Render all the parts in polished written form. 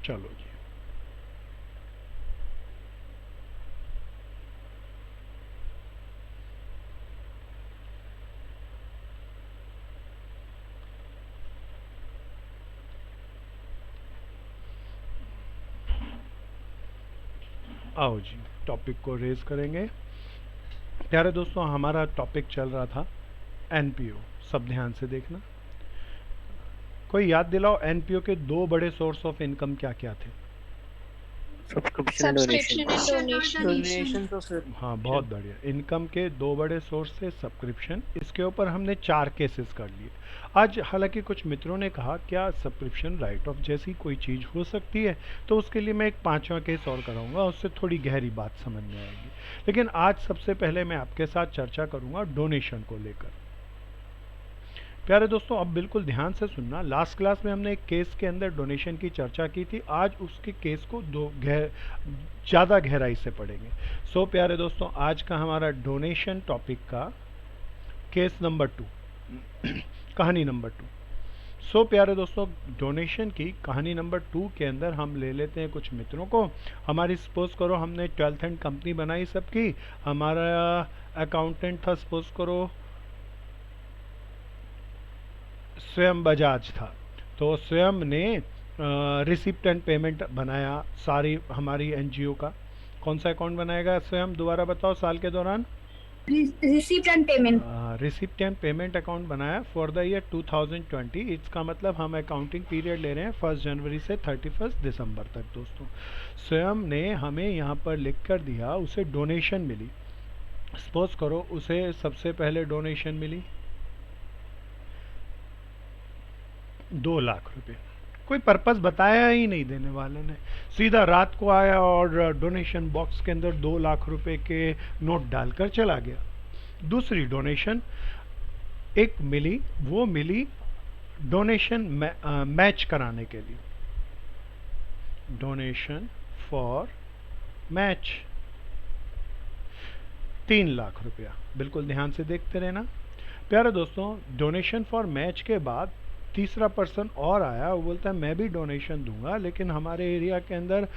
चलो जी, आओ जी, टॉपिक को रेज करेंगे। प्यारे दोस्तों, हमारा टॉपिक चल रहा था एनपीओ। सब ध्यान से देखना। कोई याद दिलाओ, एनपीओ के दो बड़े सोर्स ऑफ इनकम क्या क्या थे? Subscription and donation. Subscription and donation. Donation तो फिर हाँ, बहुत बढ़िया। इनकम के दो बड़े सोर्स थे, सब्सक्रिप्शन। इसके ऊपर हमने 4 केसेस कर लिए। आज हालांकि कुछ मित्रों ने कहा क्या सब्सक्रिप्शन राइट ऑफ जैसी कोई चीज़ हो सकती है, तो उसके लिए मैं एक 5वां केस और कराऊंगा, उससे थोड़ी गहरी बात समझ में आएगी। लेकिन आज सबसे पहले मैं आपके साथ चर्चा करूंगा डोनेशन को लेकर। प्यारे दोस्तों, अब बिल्कुल ध्यान से सुनना। लास्ट क्लास में हमने एक केस के अंदर डोनेशन की चर्चा की थी। आज उसके केस को ज़्यादा गहराई से पढ़ेंगे। सो प्यारे दोस्तों, आज का हमारा डोनेशन टॉपिक का केस नंबर 2, कहानी नंबर 2। सो प्यारे दोस्तों, डोनेशन की कहानी नंबर 2 के अंदर हम ले लेते हैं कुछ मित्रों को। हमारी सपोज करो हमने 12th एंड कंपनी बनाई सबकी। हमारा अकाउंटेंट था, सपोज करो स्वयं बजाज था। तो स्वयं ने रिसिप्ट एंड पेमेंट बनाया सारी हमारी एनजीओ का। कौन सा अकाउंट बनाएगा स्वयं, दोबारा बताओ, साल के दौरान? Receipt and payment. Receipt and payment account बनाया फॉर द ईयर 2020। इसका मतलब हम अकाउंटिंग पीरियड ले रहे हैं 1 जनवरी से 31 दिसंबर तक। दोस्तों, स्वयं ने हमें यहाँ पर लिख कर दिया, उसे डोनेशन मिली। सपोज करो उसे सबसे पहले डोनेशन मिली 2 लाख रुपए। कोई पर्पस बताया ही नहीं देने वाले ने, सीधा रात को आया और डोनेशन बॉक्स के अंदर 2 लाख रुपए के नोट डालकर चला गया। दूसरी डोनेशन एक मिली, वो मिली डोनेशन मैच कराने के लिए। डोनेशन फॉर मैच 3 लाख रुपया। बिल्कुल ध्यान से देखते रहना। प्यारे दोस्तों, डोनेशन फॉर मैच के बाद तीसरा पर्सन और आया, वो बोलता है मैं भी डोनेशन दूंगा, लेकिन हमारे एरिया के अंदर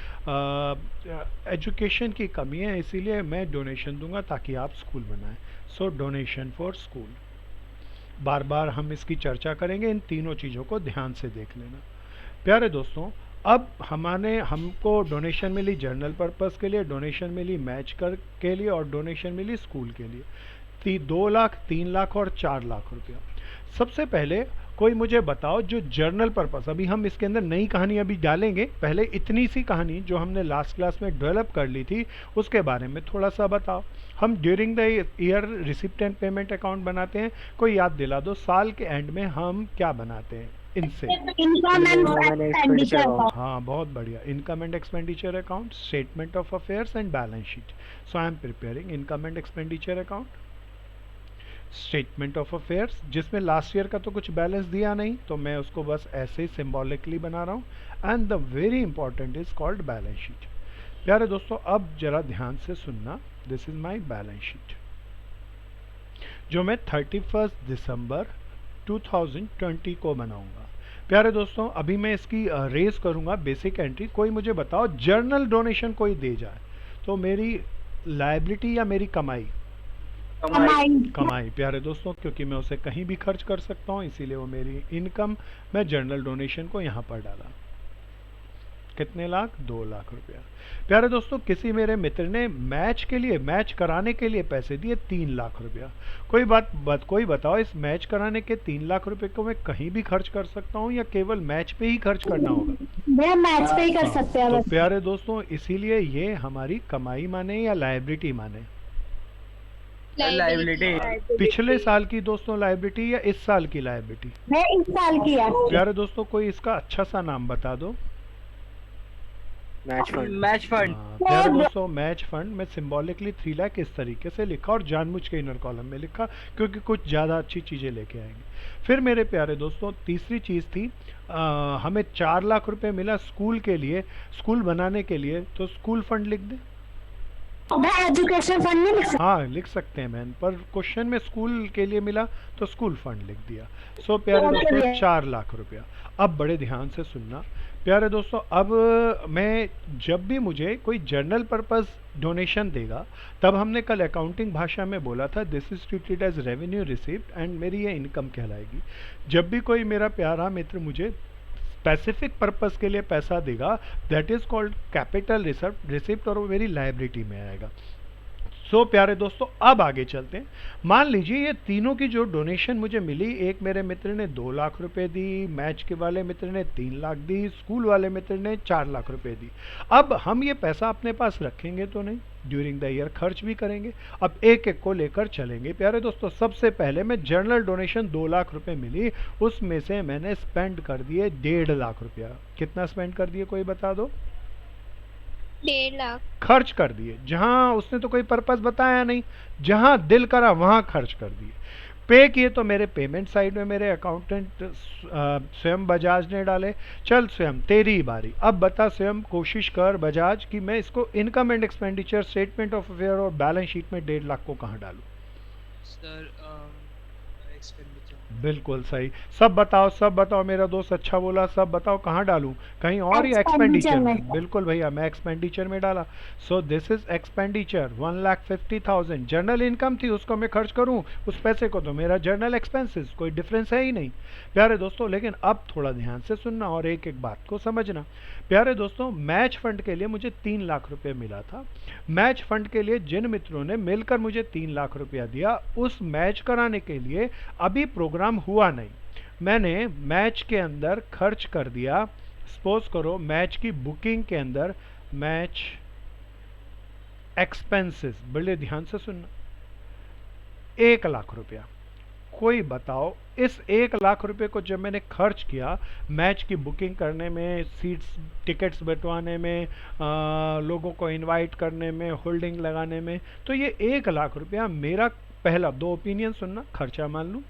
एजुकेशन की कमी है, इसीलिए मैं डोनेशन दूंगा ताकि आप स्कूल बनाएं। सो डोनेशन फॉर स्कूल। बार बार हम इसकी चर्चा करेंगे, इन तीनों चीज़ों को ध्यान से देख लेना। प्यारे दोस्तों, अब हमको डोनेशन मिली जर्नल पर्पस के लिए, डोनेशन मिली मैच कर के लिए, और डोनेशन मिली स्कूल के लिए। 2 लाख, 3 लाख और 4 लाख रुपया। सबसे पहले कोई मुझे बताओ, जो जर्नल पर्पस, अभी हम इसके अंदर नई कहानी अभी डालेंगे, पहले इतनी सी कहानी जो हमने लास्ट क्लास में डेवलप कर ली थी उसके बारे में थोड़ा सा बताओ। हम during the year receipt and payment account बनाते हैं। कोई याद दिला दो, साल के एंड में हम क्या बनाते हैं इनसे? Income and expenditure account. हाँ, बहुत बढ़िया। Income and expenditure account, statement of affairs and balance sheet. So I am preparing income and expenditure account, statement of affairs, जिसमें लास्ट ईयर का तो कुछ बैलेंस दिया नहीं, तो मैं उसको बस ऐसे ही सिंबॉलिकली बना रहा हूँ। And the very important is called balance sheet. प्यारे दोस्तों, अब जरा ध्यान से सुनना। This is my balance sheet जो मैं 31 दिसंबर 2020 को बनाऊंगा। प्यारे दोस्तों, अभी मैं इसकी रेस करूंगा बेसिक एंट्री। कोई मुझे बताओ, जर्नल डोनेशन कोई दे जाए तो मेरी लायबिलिटी या मेरी कमाई? कमाई। प्यारे दोस्तों, क्योंकि मैं उसे कहीं भी खर्च कर सकता हूँ, इसीलिए वो मेरी इनकम। मैं जर्नल डोनेशन को यहाँ पर डाला। कितने लाख? 2 लाख रुपया। प्यारे दोस्तों, किसी मेरे मित्र ने मैच के लिए, मैच कराने के लिए पैसे दिए 3 लाख रुपया। कोई बताओ, इस मैच कराने के 3 लाख रुपए को मैं कहीं भी खर्च कर सकता हूँ या केवल मैच पे ही खर्च करना होगा? वो मैच पे ही कर सकते हैं। तो प्यारे दोस्तों, इसीलिए ये हमारी कमाई माने या लायबिलिटी माने? लायबिलिटी। पिछले साल की दोस्तों लायबिलिटी या इस साल की लायबिलिटी? मैं इस साल की है। प्यारे दोस्तों, कोई इसका अच्छा सा नाम बता दो। Match fund. Match fund. प्यारे दोस्तों, मैच फंड मैं सिंबॉलिकली 3 लाख इस तरीके से लिखा और जानबूझ के इनर कॉलम में लिखा, क्योंकि कुछ ज़्यादा अच्छी चीज़ें लेके आएंगे। फिर मेरे प्यारे दोस्तों, तीसरी चीज़ थी, हमें 4 लाख रुपए मिला स्कूल के लिए, स्कूल बनाने के लिए। तो स्कूल फंड लिख दे। मैं एजुकेशन फंड नहीं लिख सकता? हाँ, लिख सकते हैं मैन, पर क्वेश्चन में स्कूल के लिए मिला तो स्कूल फंड लिख दिया। सो प्यारे दोस्तों, 4 लाख रुपया। अब बड़े ध्यान से सुनना। प्यारे दोस्तों, अब मैं जब भी मुझे कोई जनरल पर्पस डोनेशन देगा, तब हमने कल अकाउंटिंग भाषा में बोला था this is treated as revenue receipt and मेरी ये इनकम कहलाएगी। जब भी कोई मेरा प्यारा मित्र मुझे स्पेसिफिक पर्पस के लिए पैसा देगा, that is called capital receipt और वो मेरी लायबिलिटी में आएगा। सो प्यारे दोस्तों, अब आगे चलते हैं। मान लीजिए ये तीनों की जो डोनेशन मुझे मिली, एक मेरे मित्र ने 2 लाख रुपए दी, मैच के वाले मित्र ने 3 लाख दी, स्कूल वाले मित्र ने 4 लाख रुपए दी। अब हम ये पैसा अपने पास रखेंगे तो नहीं, ड्यूरिंग द ईयर खर्च भी करेंगे। अब एक एक को लेकर चलेंगे। प्यारे दोस्तों, सबसे पहले मैं जनरल डोनेशन 2 लाख रुपए मिली, उसमें से मैंने स्पेंड कर दिए 1.5 लाख रुपया। कितना स्पेंड कर दिए कोई बता दो? 1.5 लाख खर्च कर दिए। जहां उसने तो कोई पर्पस बताया नहीं, जहां दिल करा वहां खर्च कर दिए। पे किए तो मेरे पेमेंट साइड में मेरे अकाउंटेंट स्वयं बजाज ने डाले। चल स्वयं, तेरी ही बारी। अब बता स्वयं, कोशिश कर बजाज कि मैं इसको income and expenditure statement of affair और बैलेंस शीट में 1.5 लाख को कहाँ डालूं? Sir expenditure. बिल्कुल सही। सब बताओ मेरा दोस्त, अच्छा बोला। सब बताओ कहाँ डालूं, कहीं और या एक्सपेंडिचर में? बिल्कुल भैया, मैं एक्सपेंडिचर में डाला। So this is expenditure 1,50,000। General income थी, उसको मैं खर्च करूं, उस पैसे को तो मेरा जनरल एक्सपेंसेस, कोई डिफरेंस है ही नहीं प्यारे दोस्तों। लेकिन अब थोड़ा ध्यान से सुनना और एक एक बात को समझना। प्यारे दोस्तों, मैच फंड के लिए मुझे 3 लाख रुपए मिला था। मैच फंड के लिए जिन मित्रों ने मिलकर मुझे 3 लाख रुपया दिया, उस मैच कराने के लिए अभी प्रोग्राम हुआ नहीं, मैंने मैच के अंदर खर्च कर दिया। सपोज करो मैच की बुकिंग के अंदर मैच एक्सपेंसेस, बड़े ध्यान से सुनना, 1 लाख रुपया। कोई बताओ, इस 1 लाख रुपए को जब मैंने खर्च किया मैच की बुकिंग करने में, सीट्स टिकट्स बंटवाने में, लोगों को इनवाइट करने में, होल्डिंग लगाने में, तो ये 1 लाख रुपया मेरा, पहला 2 ओपिनियन सुनना, खर्चा मान लूँ।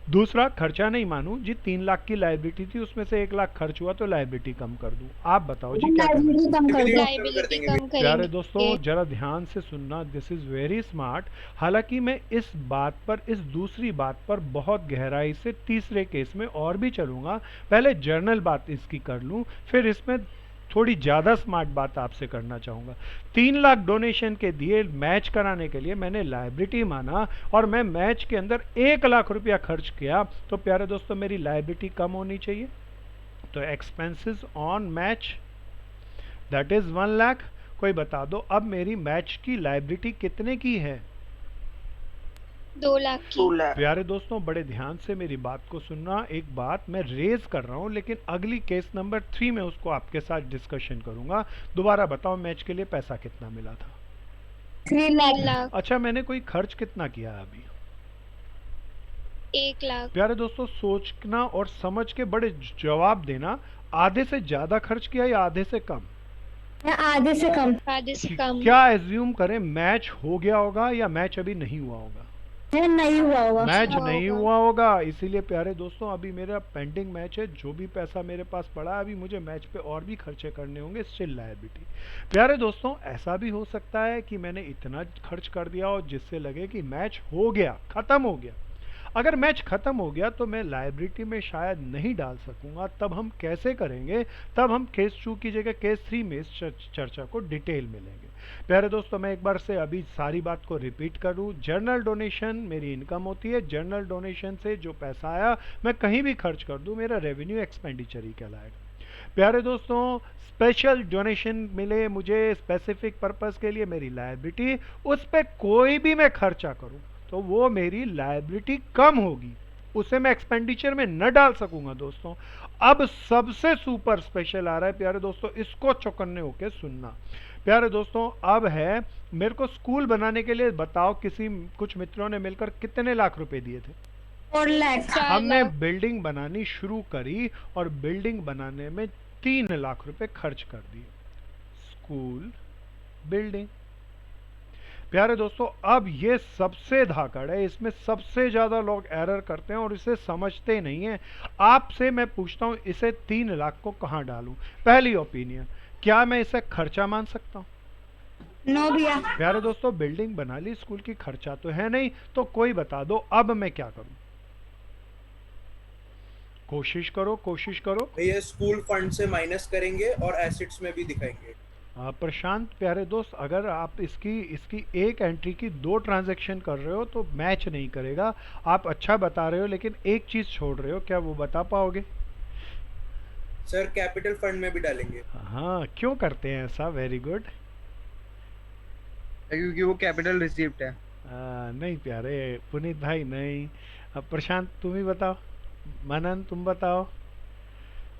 दूसरा, खर्चा नहीं मानूं जी, 3 लाख की लायबिलिटी थी, उसमें से 1 लाख खर्च हुआ तो लायबिलिटी कम कर दूं। आप बताओ जी क्या करना? लायबिलिटी कम करेंगे। प्यारे दोस्तों, जरा ध्यान से सुनना, दिस इज वेरी स्मार्ट। हालांकि मैं इस बात पर, इस दूसरी बात पर बहुत गहराई से तीसरे केस में और भी चलूंगा। पहले जर्नल बात इसकी कर लूं, फिर इसमें थोड़ी ज़्यादा स्मार्ट बात आपसे करना चाहूँगा। 3 लाख डोनेशन के दिए मैच कराने के लिए मैंने लायबिलिटी माना और मैं मैच के अंदर 1 लाख रुपया खर्च किया, तो प्यारे दोस्तों मेरी लायबिलिटी कम होनी चाहिए। तो expenses on match that is 1 lakh. कोई बता दो अब मेरी मैच की लायबिलिटी कितने की है? 2 लाख की। प्यारे दोस्तों, बड़े ध्यान से मेरी बात को सुनना। एक बात मैं रेज कर रहा हूं, लेकिन अगली केस नंबर 3 में उसको आपके साथ डिस्कशन करूंगा। दोबारा बताओ मैच के लिए पैसा कितना मिला था? 3 लाख। अच्छा, मैंने कोई खर्च कितना किया अभी? 1 लाख। प्यारे दोस्तों, सोचना और समझ के बड़े जवाब देना। आधे से ज्यादा खर्च किया या आधे से कम? आधे से कम। आधे से कम। क्या एज्यूम करें, मैच हो गया होगा या मैच अभी नहीं हुआ होगा? नहीं हुआ होगा। मैच नहीं हुआ होगा, इसीलिए प्यारे दोस्तों अभी मेरा पेंडिंग मैच है। जो भी पैसा मेरे पास पड़ा है, अभी मुझे मैच पे और भी खर्चे करने होंगे, स्टिल लायबिलिटी। प्यारे दोस्तों, ऐसा भी हो सकता है कि मैंने इतना खर्च कर दिया हो जिससे लगे कि मैच हो गया, खत्म हो गया। अगर मैच खत्म हो गया तो मैं लायबिलिटी में शायद नहीं डाल सकूंगा। तब हम कैसे करेंगे? तब हम केस 2 की जगह केस 3 में इस चर्चा को डिटेल में लेंगे। प्यारे दोस्तों, मैं एक बार से अभी सारी बात को रिपीट करूं। जनरल डोनेशन मेरी इनकम होती है। जनरल डोनेशन से जो पैसा आया मैं कहीं भी खर्च कर दूं, मेरा रेवेन्यू एक्सपेंडिचर ही कहलाएगा। प्यारे दोस्तों, स्पेशल डोनेशन मिले मुझे स्पेसिफिक पर्पस के लिए, मेरी लायबिलिटी, उस पर कोई भी मैं खर्चा करूं तो वो मेरी लायबिलिटी कम होगी, उसे मैं एक्सपेंडिचर में न डाल सकूंगा। दोस्तों, अब सबसे सुपर स्पेशल आ रहा है प्यारे दोस्तों, इसको चौकन्ने होके सुनना। प्यारे दोस्तों, अब है मेरे को स्कूल बनाने के लिए बताओ, कुछ मित्रों ने मिलकर कितने लाख रुपए दिए थे? 4 लाख। हमने बिल्डिंग बनानी शुरू करी और बिल्डिंग बनाने में 3 लाख रुपए खर्च कर दिए। School building. प्यारे दोस्तों, अब ये सबसे धाकड़ है, इसमें सबसे ज्यादा लोग एरर करते हैं और इसे समझते नहीं है। आपसे मैं पूछता हूं, इसे 3 लाख को कहां डालूं? पहली ओपिनियन, क्या मैं इसे खर्चा मान सकता हूं? नो भैया। प्यारे दोस्तों, बिल्डिंग बना ली, स्कूल की खर्चा तो है नहीं, तो कोई बता दो अब मैं क्या करूं? कोशिश करो, कोशिश करो। भैया स्कूल फंड से माइनस करेंगे और एसेट्स में भी दिखाएंगे। प्रशांत प्यारे दोस्त, अगर आप इसकी इसकी एक एंट्री की 2 ट्रांजैक्शन कर रहे हो तो मैच नहीं करेगा। आप अच्छा बता रहे हो लेकिन एक चीज छोड़ रहे हो, क्या वो बता पाओगे? सर कैपिटल फंड में भी डालेंगे। हाँ, क्यों करते हैं ऐसा? Very good. क्योंकि वो कैपिटल रिसीप्ट है। नहीं प्यारे पुनीत भाई, नहीं। अब प्रशांत तुम ही बताओ, मनन तुम बताओ।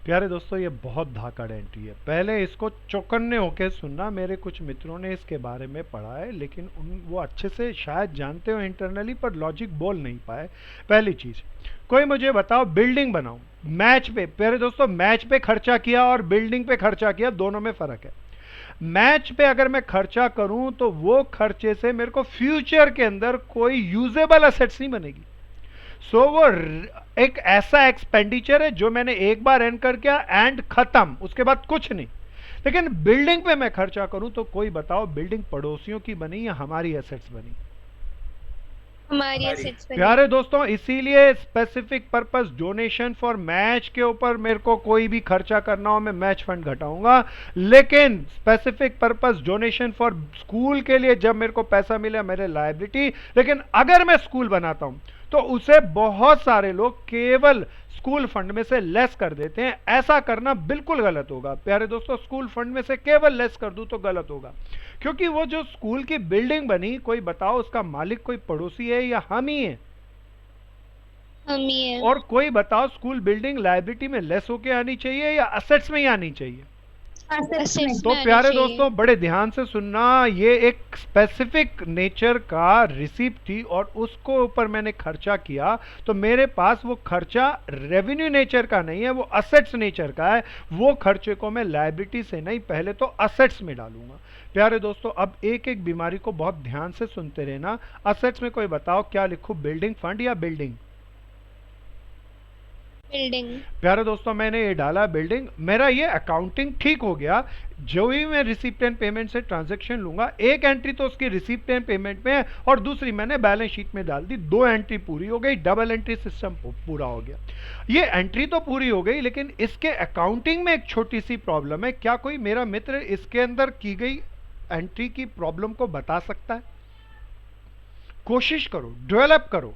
प्यारे दोस्तों, ये बहुत धाकड़ एंट्री है। पहले इसको चौकन्ने होके सुनना। मेरे कुछ मित्रों ने इसके बारे में पढ़ा है लेकिन वो अच्छे से शायद जानते हो इंटरनली, पर लॉजिक बोल नहीं पाए। पहली चीज, कोई मुझे बताओ बिल्डिंग बनाऊं मैच पे। प्यारे दोस्तों, मैच पे खर्चा किया और बिल्डिंग पे खर्चा किया, दोनों में फर्क है। मैच पे अगर मैं खर्चा करूं तो वो खर्चे से मेरे को फ्यूचर के अंदर कोई यूजेबल एसेट्स नहीं बनेगी। वो एक ऐसा एक्सपेंडिचर है जो मैंने एक बार एंकर किया एंड खत्म, उसके बाद कुछ नहीं। लेकिन बिल्डिंग पे मैं खर्चा करूं तो कोई बताओ बिल्डिंग पड़ोसियों की बनी या हमारी एसेट्स बनी? हमारी एसेट्स पे। प्यारे दोस्तों, इसीलिए specific purpose donation for match के ऊपर मेरे को कोई भी खर्चा करना हो मैं मैच फंड घटाऊंगा, लेकिन specific purpose donation for school के लिए जब मेरे को पैसा मिले मेरे लायबिलिटी। लेकिन अगर मैं स्कूल बनाता हूं तो उसे बहुत सारे लोग केवल स्कूल फंड में से लेस कर देते हैं। ऐसा करना बिल्कुल गलत होगा प्यारे दोस्तों। स्कूल फंड में से केवल लेस कर दूं तो गलत होगा, क्योंकि वो जो स्कूल की बिल्डिंग बनी, कोई बताओ उसका मालिक कोई पड़ोसी है या हम ही है? हम ही है। और कोई बताओ स्कूल बिल्डिंग लायबिलिटी में लेस होके आनी चाहिए या असेट्स में ही आनी चाहिए? तो प्यारे दोस्तों, बड़े ध्यान से सुनना। ये एक स्पेसिफिक नेचर का रिसीप्ट थी और उसको ऊपर मैंने खर्चा किया तो मेरे पास वो खर्चा रेवेन्यू नेचर का नहीं है, वो असेट्स नेचर का है। वो खर्चे को मैं लायबिलिटी से नहीं, पहले तो असेट्स में डालूंगा। प्यारे दोस्तों, अब एक एक बीमारी को बहुत ध्यान से सुनते रहना। असेट्स में कोई बताओ क्या लिखूं, बिल्डिंग फंड या बिल्डिंग? बिल्डिंग। प्यारे दोस्तों, मैंने ये डाला बिल्डिंग। मेरा ये अकाउंटिंग ठीक हो गया। जो ही मैं रिसिप्ट एंड पेमेंट से ट्रांजैक्शन लूंगा, एक एंट्री तो उसकी रिसिप्ट एंड पेमेंट में है और दूसरी मैंने बैलेंस शीट में डाल दी। 2 एंट्री पूरी हो गई, डबल एंट्री सिस्टम पूरा हो गया। ये एंट्री तो पूरी हो गई, लेकिन इसके अकाउंटिंग में एक छोटी सी प्रॉब्लम है। क्या कोई मेरा मित्र इसके अंदर की गई एंट्री की प्रॉब्लम को बता सकता है? कोशिश करो, डेवलप करो।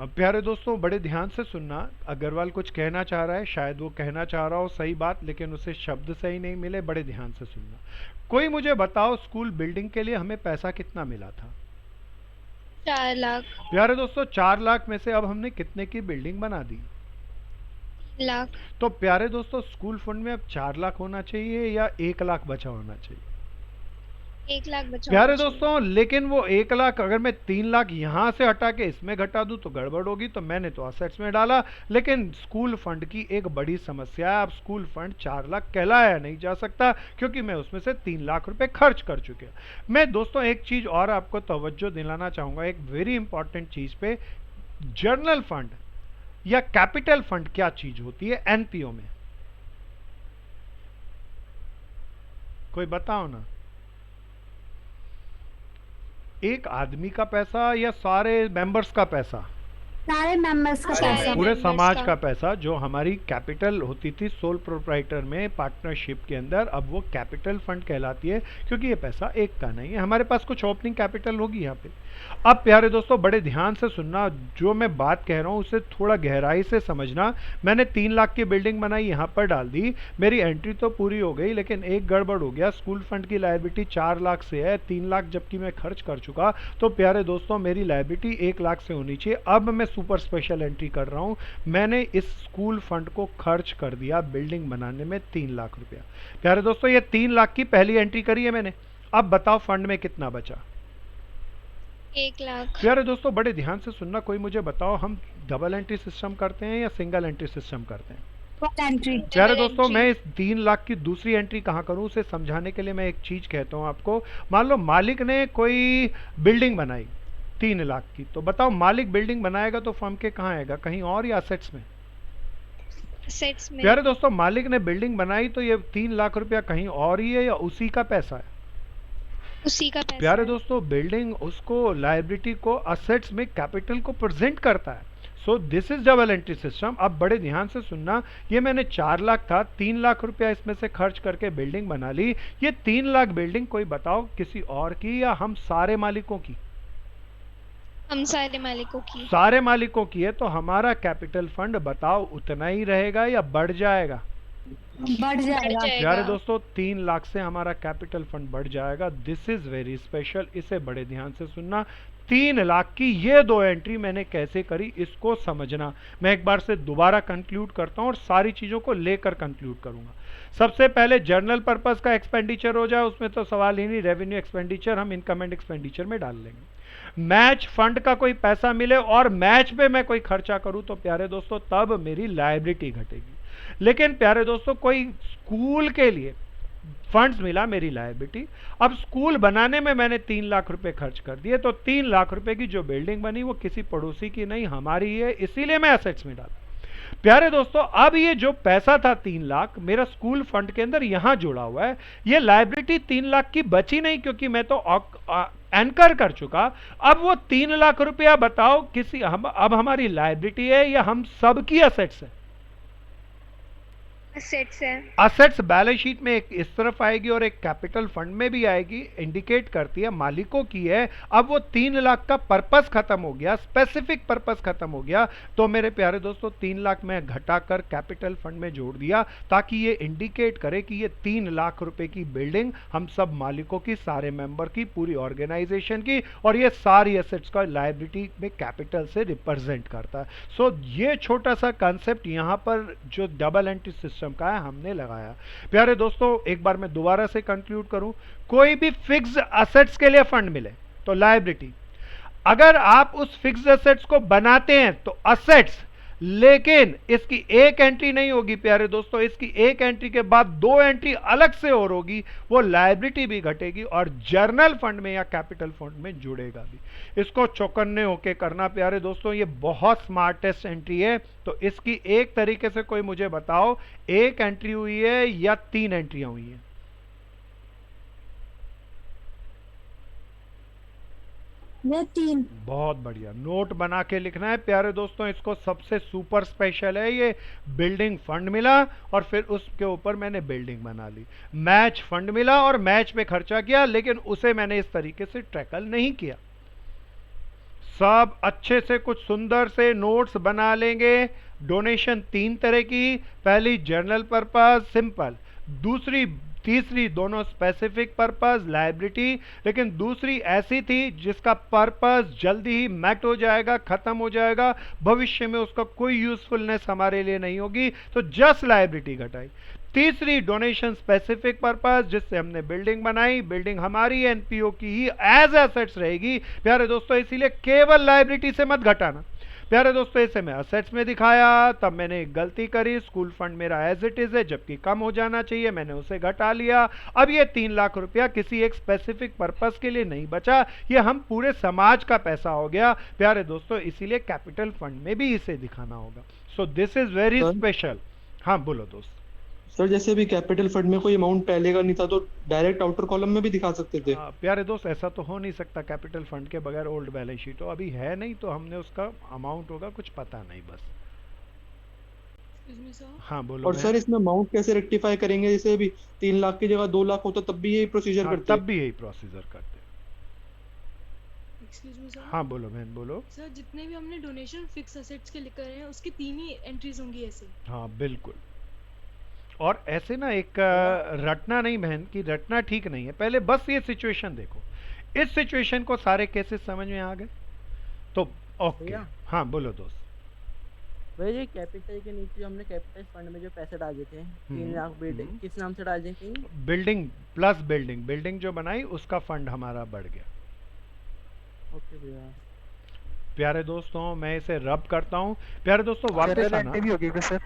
प्यारे दोस्तों, बड़े ध्यान से सुनना। अग्रवाल कुछ कहना चाह रहा है, शायद वो कहना चाह रहा हो सही बात, लेकिन उसे शब्द सही नहीं मिले। बड़े ध्यान से सुनना। कोई मुझे बताओ स्कूल बिल्डिंग के लिए हमें पैसा कितना मिला था? 4 लाख। प्यारे दोस्तों, 4 लाख में से अब हमने कितने की बिल्डिंग बना दी? लाख। तो प्यारे दोस्तों, स्कूल फंड में अब 4 लाख होना चाहिए या 1 लाख बचा होना चाहिए? 1 लाख बचा। प्यारे दोस्तों, लेकिन वो 1 लाख अगर मैं 3 लाख यहां से हटा के इसमें घटा दूं तो गड़बड़ होगी। तो मैंने तो असेट्स में डाला, लेकिन स्कूल फंड की एक बड़ी समस्या है। अब स्कूल फंड 4 लाख कहलाया नहीं जा सकता क्योंकि मैं उसमें से 3 लाख रुपए खर्च कर चुके। मैं दोस्तों एक चीज और आपको तवज्जो दिलाना चाहूंगा, एक वेरी इंपॉर्टेंट चीज पे। जर्नल फंड या कैपिटल फंड क्या चीज होती है एनपीओ में? कोई बताओ ना। एक आदमी का पैसा या सारे मेंबर्स का पैसा? सारे मेंबर्स का पैसा। पूरे समाज का पैसा। जो हमारी कैपिटल होती थी सोल प्रोप्राइटर में पार्टनरशिप के अंदर, अब वो कैपिटल फंड कहलाती है क्योंकि ये पैसा एक का नहीं है। हमारे पास कुछ ओपनिंग कैपिटल होगी यहाँ पे। अब प्यारे दोस्तों, बड़े ध्यान से सुनना। जो मैं बात कह रहा हूँ उसे थोड़ा गहराई से समझना। मैंने 3 लाख की बिल्डिंग बनाई, यहाँ पर डाल दी। मेरी एंट्री तो पूरी हो गई, लेकिन एक गड़बड़ हो गया। स्कूल फंड की लायबिलिटी 4 लाख से है, 3 लाख जबकि मैं खर्च कर चुका। तो प्यारे दोस्तों, मेरी लायबिलिटी 1 लाख से होनी चाहिए। अब मैं सुपर स्पेशल एंट्री कर रहा हूं। मैंने इस स्कूल फंड को खर्च कर दिया बिल्डिंग बनाने में 3 लाख रुपया। प्यारे दोस्तों, ये 3 लाख की पहली एंट्री करी है मैंने। अब बताओ फंड में कितना बचा? 1 लाख। प्यारे दोस्तों, बड़े ध्यान से सुनना। कोई मुझे बताओ हम डबल एंट्री सिस्टम करते हैं या सिंगल एंट्री सिस्टम करते हैं? एंट्री। प्यारे दोस्तों, मैं इस 3 लाख की दूसरी एंट्री कहां करूं उसे समझाने के लिए मैं एक चीज कहता हूं आपको। मान लो मालिक ने कोई बिल्डिंग बनाई 3 लाख की, तो बताओ मालिक बिल्डिंग बनाएगा तो फर्म के कहां आएगा, कहीं और या असेट्स में? असेट्स में। प्यारे दोस्तों, मालिक ने बिल्डिंग बनाई तो ये 3 लाख रुपया कहीं और ही है या उसी का पैसा है? उसी का पैसा प्यारे है। दोस्तों, बिल्डिंग उसको लायबिलिटी को असेट्स में कैपिटल को प्रेजेंट करता है। So this is double entry system. अब बड़े ध्यान से सुनना, ये मैंने 4 लाख था, 3 लाख रुपया इसमें से खर्च करके बिल्डिंग बना ली। ये 3 लाख बिल्डिंग कोई बताओ किसी और की या हम सारे मालिकों की? हम सारे मालिकों की। सारे मालिकों की है, तो हमारा कैपिटल फंड बताओ उतना ही रहेगा या बढ़ जाएगा? बढ़ जाएगा। प्यारे दोस्तों, 3 लाख से हमारा कैपिटल फंड बढ़ जाएगा। दिस इज वेरी स्पेशल, इसे बड़े ध्यान से सुनना। 3 लाख की ये 2 एंट्री मैंने कैसे करी इसको समझना। मैं एक बार से दोबारा कंक्लूड करता हूं और सारी चीजों को लेकर कंक्लूड करूंगा। सबसे पहले जनरल पर्पस का एक्सपेंडिचर हो जाए, उसमें तो सवाल ही नहीं, रेवेन्यू एक्सपेंडिचर हम इनकम एंड एक्सपेंडिचर में डाल लेंगे। मैच फंड का कोई पैसा मिले और मैच पे मैं कोई खर्चा करूं तो प्यारे दोस्तों तब मेरी लायबिलिटी घटेगी। लेकिन प्यारे दोस्तों, कोई स्कूल के लिए फंड्स मिला, मेरी लायबिलिटी। अब स्कूल बनाने में मैंने 3 लाख रुपए खर्च कर दिए, तो 3 लाख रुपए की जो बिल्डिंग बनी वो किसी पड़ोसी की नहीं, हमारी है, इसीलिए मैं एसेट्स में डाला। प्यारे दोस्तों, अब ये जो पैसा था 3 लाख मेरा स्कूल फंड के अंदर यहां जुड़ा हुआ है। ये लायबिलिटी 3 लाख की बची नहीं, क्योंकि मैं तो एंकर कर चुका। अब वो 3 लाख रुपया बताओ किसी अब हमारी लायबिलिटी है या हम सबकी असेट्स है? असेट्स है। असेट्स बैलेंस शीट में एक इस तरफ आएगी और एक कैपिटल फंड में भी आएगी, इंडिकेट करती है मालिकों की है। अब वो 3 लाख का पर्पस खत्म हो गया, स्पेसिफिक पर्पस खत्म हो गया, तो मेरे प्यारे दोस्तों 3 लाख में घटाकर कैपिटल फंड में जोड़ दिया, ताकि ये इंडिकेट करे कि ये 3 लाख रुपए की बिल्डिंग हम सब मालिकों की, सारे मेंबर की, पूरी ऑर्गेनाइजेशन की, और ये सारी एसेट्स का लायबिलिटी में कैपिटल से रिप्रेजेंट करता है। सो ये छोटा सा कंसेप्ट यहाँ पर जो डबल एंट्री सिस्टम का है हमने लगाया। प्यारे दोस्तों, एक बार मैं दोबारा से कंक्लूड करूं, कोई भी फिक्स्ड असेट्स के लिए फंड मिले तो लायबिलिटी, अगर आप उस फिक्स्ड असेट्स को बनाते हैं तो असेट्स, लेकिन इसकी एक एंट्री नहीं होगी प्यारे दोस्तों, इसकी एक एंट्री के बाद 2 एंट्री अलग से और होगी, वो लायबिलिटी भी घटेगी और जर्नल फंड में या कैपिटल फंड में जुड़ेगा भी। इसको चौकन्ने होके करना प्यारे दोस्तों, ये बहुत स्मार्टेस्ट एंट्री है। तो इसकी एक तरीके से कोई मुझे बताओ, एक एंट्री हुई है या 3 एंट्रियां हुई हैं? ये 3। बहुत बढ़िया, नोट बना के लिखना है प्यारे दोस्तों। इसको सबसे सुपर स्पेशल है ये। बिल्डिंग फंड मिला और फिर उसके ऊपर मैंने बिल्डिंग बना ली। मैच फंड मिला और मैच पे खर्चा किया, लेकिन उसे मैंने इस तरीके से ट्रैकल नहीं किया। सब अच्छे से कुछ सुंदर से नोट्स बना लेंगे। डोनेशन 3 तरह की, पहली जनरल पर्पस सिंपल, दूसरी तीसरी दोनों स्पेसिफिक पर्पस लायबिलिटी, लेकिन दूसरी ऐसी थी जिसका पर्पस जल्दी ही मैट हो जाएगा, खत्म हो जाएगा, भविष्य में उसका कोई यूजफुलनेस हमारे लिए नहीं होगी, तो जस्ट लायबिलिटी घटाई। तीसरी डोनेशन स्पेसिफिक पर्पस, जिससे हमने बिल्डिंग बनाई, बिल्डिंग हमारी एनपीओ की ही एज एसेट्स रहेगी प्यारे दोस्तों, इसीलिए केवल लायबिलिटी से मत घटाना। प्यारे दोस्तों, इसे मैं असेट्स में दिखाया, तब मैंने एक गलती करी, स्कूल फंड मेरा एज इट इज है जबकि कम हो जाना चाहिए, मैंने उसे घटा लिया। अब ये 3 लाख रुपया किसी एक स्पेसिफिक पर्पस के लिए नहीं बचा, ये हम पूरे समाज का पैसा हो गया प्यारे दोस्तों, इसीलिए कैपिटल फंड में भी इसे दिखाना होगा। So this is very special. हाँ बोलो दोस्त। सर, जैसे भी कैपिटल फंड में कोई अमाउंट पहले का नहीं था तो डायरेक्ट आउटर कॉलम में भी दिखा सकते थे। प्यारे दोस्त, ऐसा तो हो नहीं सकता कैपिटल फंड के बगैर। ओल्ड बैलेंस शीट हो, अभी है नहीं, तो हमने उसका अमाउंट होगा कुछ पता नहीं बस। हाँ बोलो। और सर, इसमें अमाउंट कैसे रेक्टिफाई करेंगे? जैसे अभी 3 लाख की जगह 2 लाख होता तब भी यही प्रोसीजर करते? तब भी यही प्रोसीजर करते। Excuse me sir. हाँ बोलो बहन बोलो। सर, जितने भी हमने डोनेशन फिक्स एसेट्स के लिए करे हैं उसकी 3 ही एंट्रीज होंगी ऐसे? हाँ बिल्कुल। और ऐसे ना एक रटना नहीं बहन, की रटना ठीक नहीं है। पहले बस ये सिचुएशन देखो, इस सिचुएशन को सारे केसेस समझ में आ गए तो ओके। हाँ बोलो दोस्त। वही जो कैपिटल के नीचे हमने कैपिटल फंड में जो पैसे डाले थे 3 लाख, बिल्डिंग किस नाम से डाले थे? बिल्डिंग प्लस बिल्डिंग, बिल्डिंग जो बनाई उसका फंड हमारा बढ़ गया। ओके भैया। प्यारे दोस्तों, मैं इसे रब करता हूँ। प्यारे दोस्तों, वापस आना।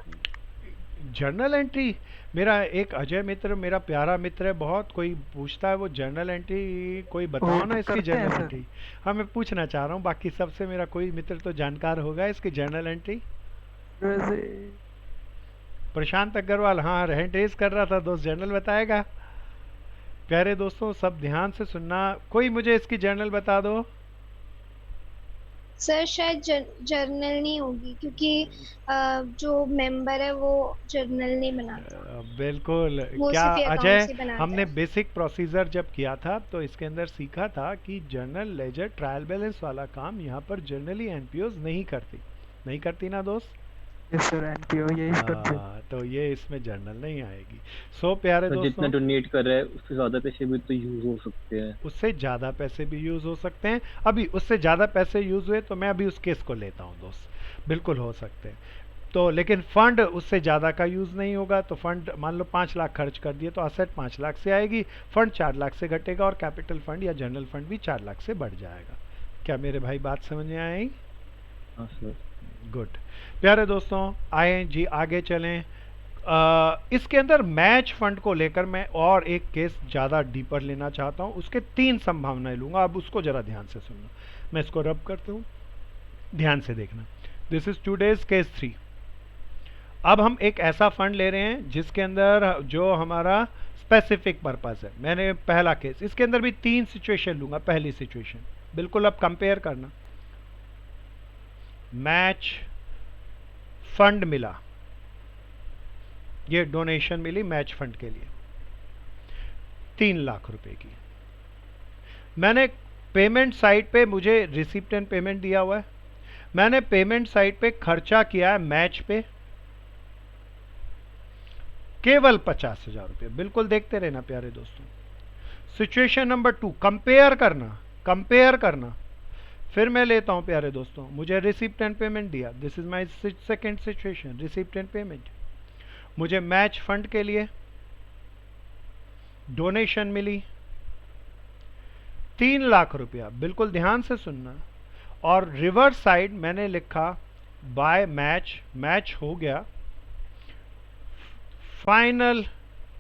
जर्नल एंट्री, मेरा एक अजय मित्र, मेरा प्यारा मित्र है बहुत, कोई पूछता है वो जर्नल एंट्री कोई बताओ ना इसकी जर्नल एंट्री। हाँ मैं पूछना चाह रहा हूँ, बाकी सबसे मेरा कोई मित्र तो जानकार होगा इसकी जर्नल एंट्री। प्रशांत अग्रवाल, हाँ हैंड रेज कर रहा था दोस्त, जर्नल बताएगा। प्यारे दोस्तों सब ध्यान से सुनना, कोई मुझे इसकी जर्नल बता दो। सर शायद जर्नल नहीं होगी क्योंकि जो मेंबर है वो जर्नल नहीं बनाता, बिल्कुल। वो क्या सिर्फ अजय, अकाउंट्स ही बनाता हमने है। बेसिक प्रोसीजर जब किया था तो इसके अंदर सीखा था कि जर्नल लेजर ट्रायल बैलेंस वाला काम यहाँ पर जनरली एनपीओज नहीं करती ना दोस्त। यस सर, एनपीओ यही करते हैं। तो ये इसमें जर्नल नहीं आएगी। सो प्यारे तो जितना दोस्तों, डोनेट कर रहा है उससे ज्यादा पैसे भी तो यूज हो सकते हैं। उससे ज़्यादा पैसे भी यूज़ हो सकते हैं। अभी उससे ज़्यादा पैसे यूज़ हुए तो मैं अभी उस केस को लेता हूँ दोस्त, बिल्कुल हो सकते हैं। तो लेकिन फंड उससे ज़्यादा का यूज़ नहीं होगा। तो फंड मान लो 5 लाख खर्च कर दिए तो असेट 5 लाख से आएगी, फंड 4 लाख से घटेगा और कैपिटल फंड या जनरल फंड भी 4 लाख से बढ़ जाएगा। क्या मेरे भाई बात समझ में आई? हाँ सर। गुड। प्यारे दोस्तों आए जी आगे चलें। इसके अंदर मैच फंड को लेकर मैं और एक केस ज़्यादा डीपर लेना चाहता हूँ। उसके 3 संभावनाएं लूँगा, अब उसको ज़रा ध्यान से सुनना। मैं इसको रब करता हूँ, ध्यान से देखना। This is today's case 3। अब हम एक ऐसा फंड ले रहे हैं जिसके अंदर जो हमारा स्पेसिफिक पर्पस है। मैंने पहला केस, इसके अंदर भी 3 सिचुएशन लूँगा। पहली सिचुएशन बिल्कुल अब कंपेयर करना। मैच फंड मिला, ये डोनेशन मिली मैच फंड के लिए 3 लाख रुपए की। मैंने पेमेंट साइट पे, मुझे रिसिप्ट एंड पेमेंट दिया हुआ है, मैंने पेमेंट साइट पे खर्चा किया है मैच पे केवल 50,000 रुपये। बिल्कुल देखते रहना प्यारे दोस्तों। सिचुएशन नंबर 2, कंपेयर करना। फिर मैं लेता हूं प्यारे दोस्तों, मुझे रिसिप्ट एंड पेमेंट दिया, this is my second situation, receipt and payment. मुझे मैच फंड के लिए डोनेशन मिली 3 लाख रुपया। बिल्कुल ध्यान से सुनना। और रिवर्स साइड मैंने लिखा बाय मैच हो गया, फाइनल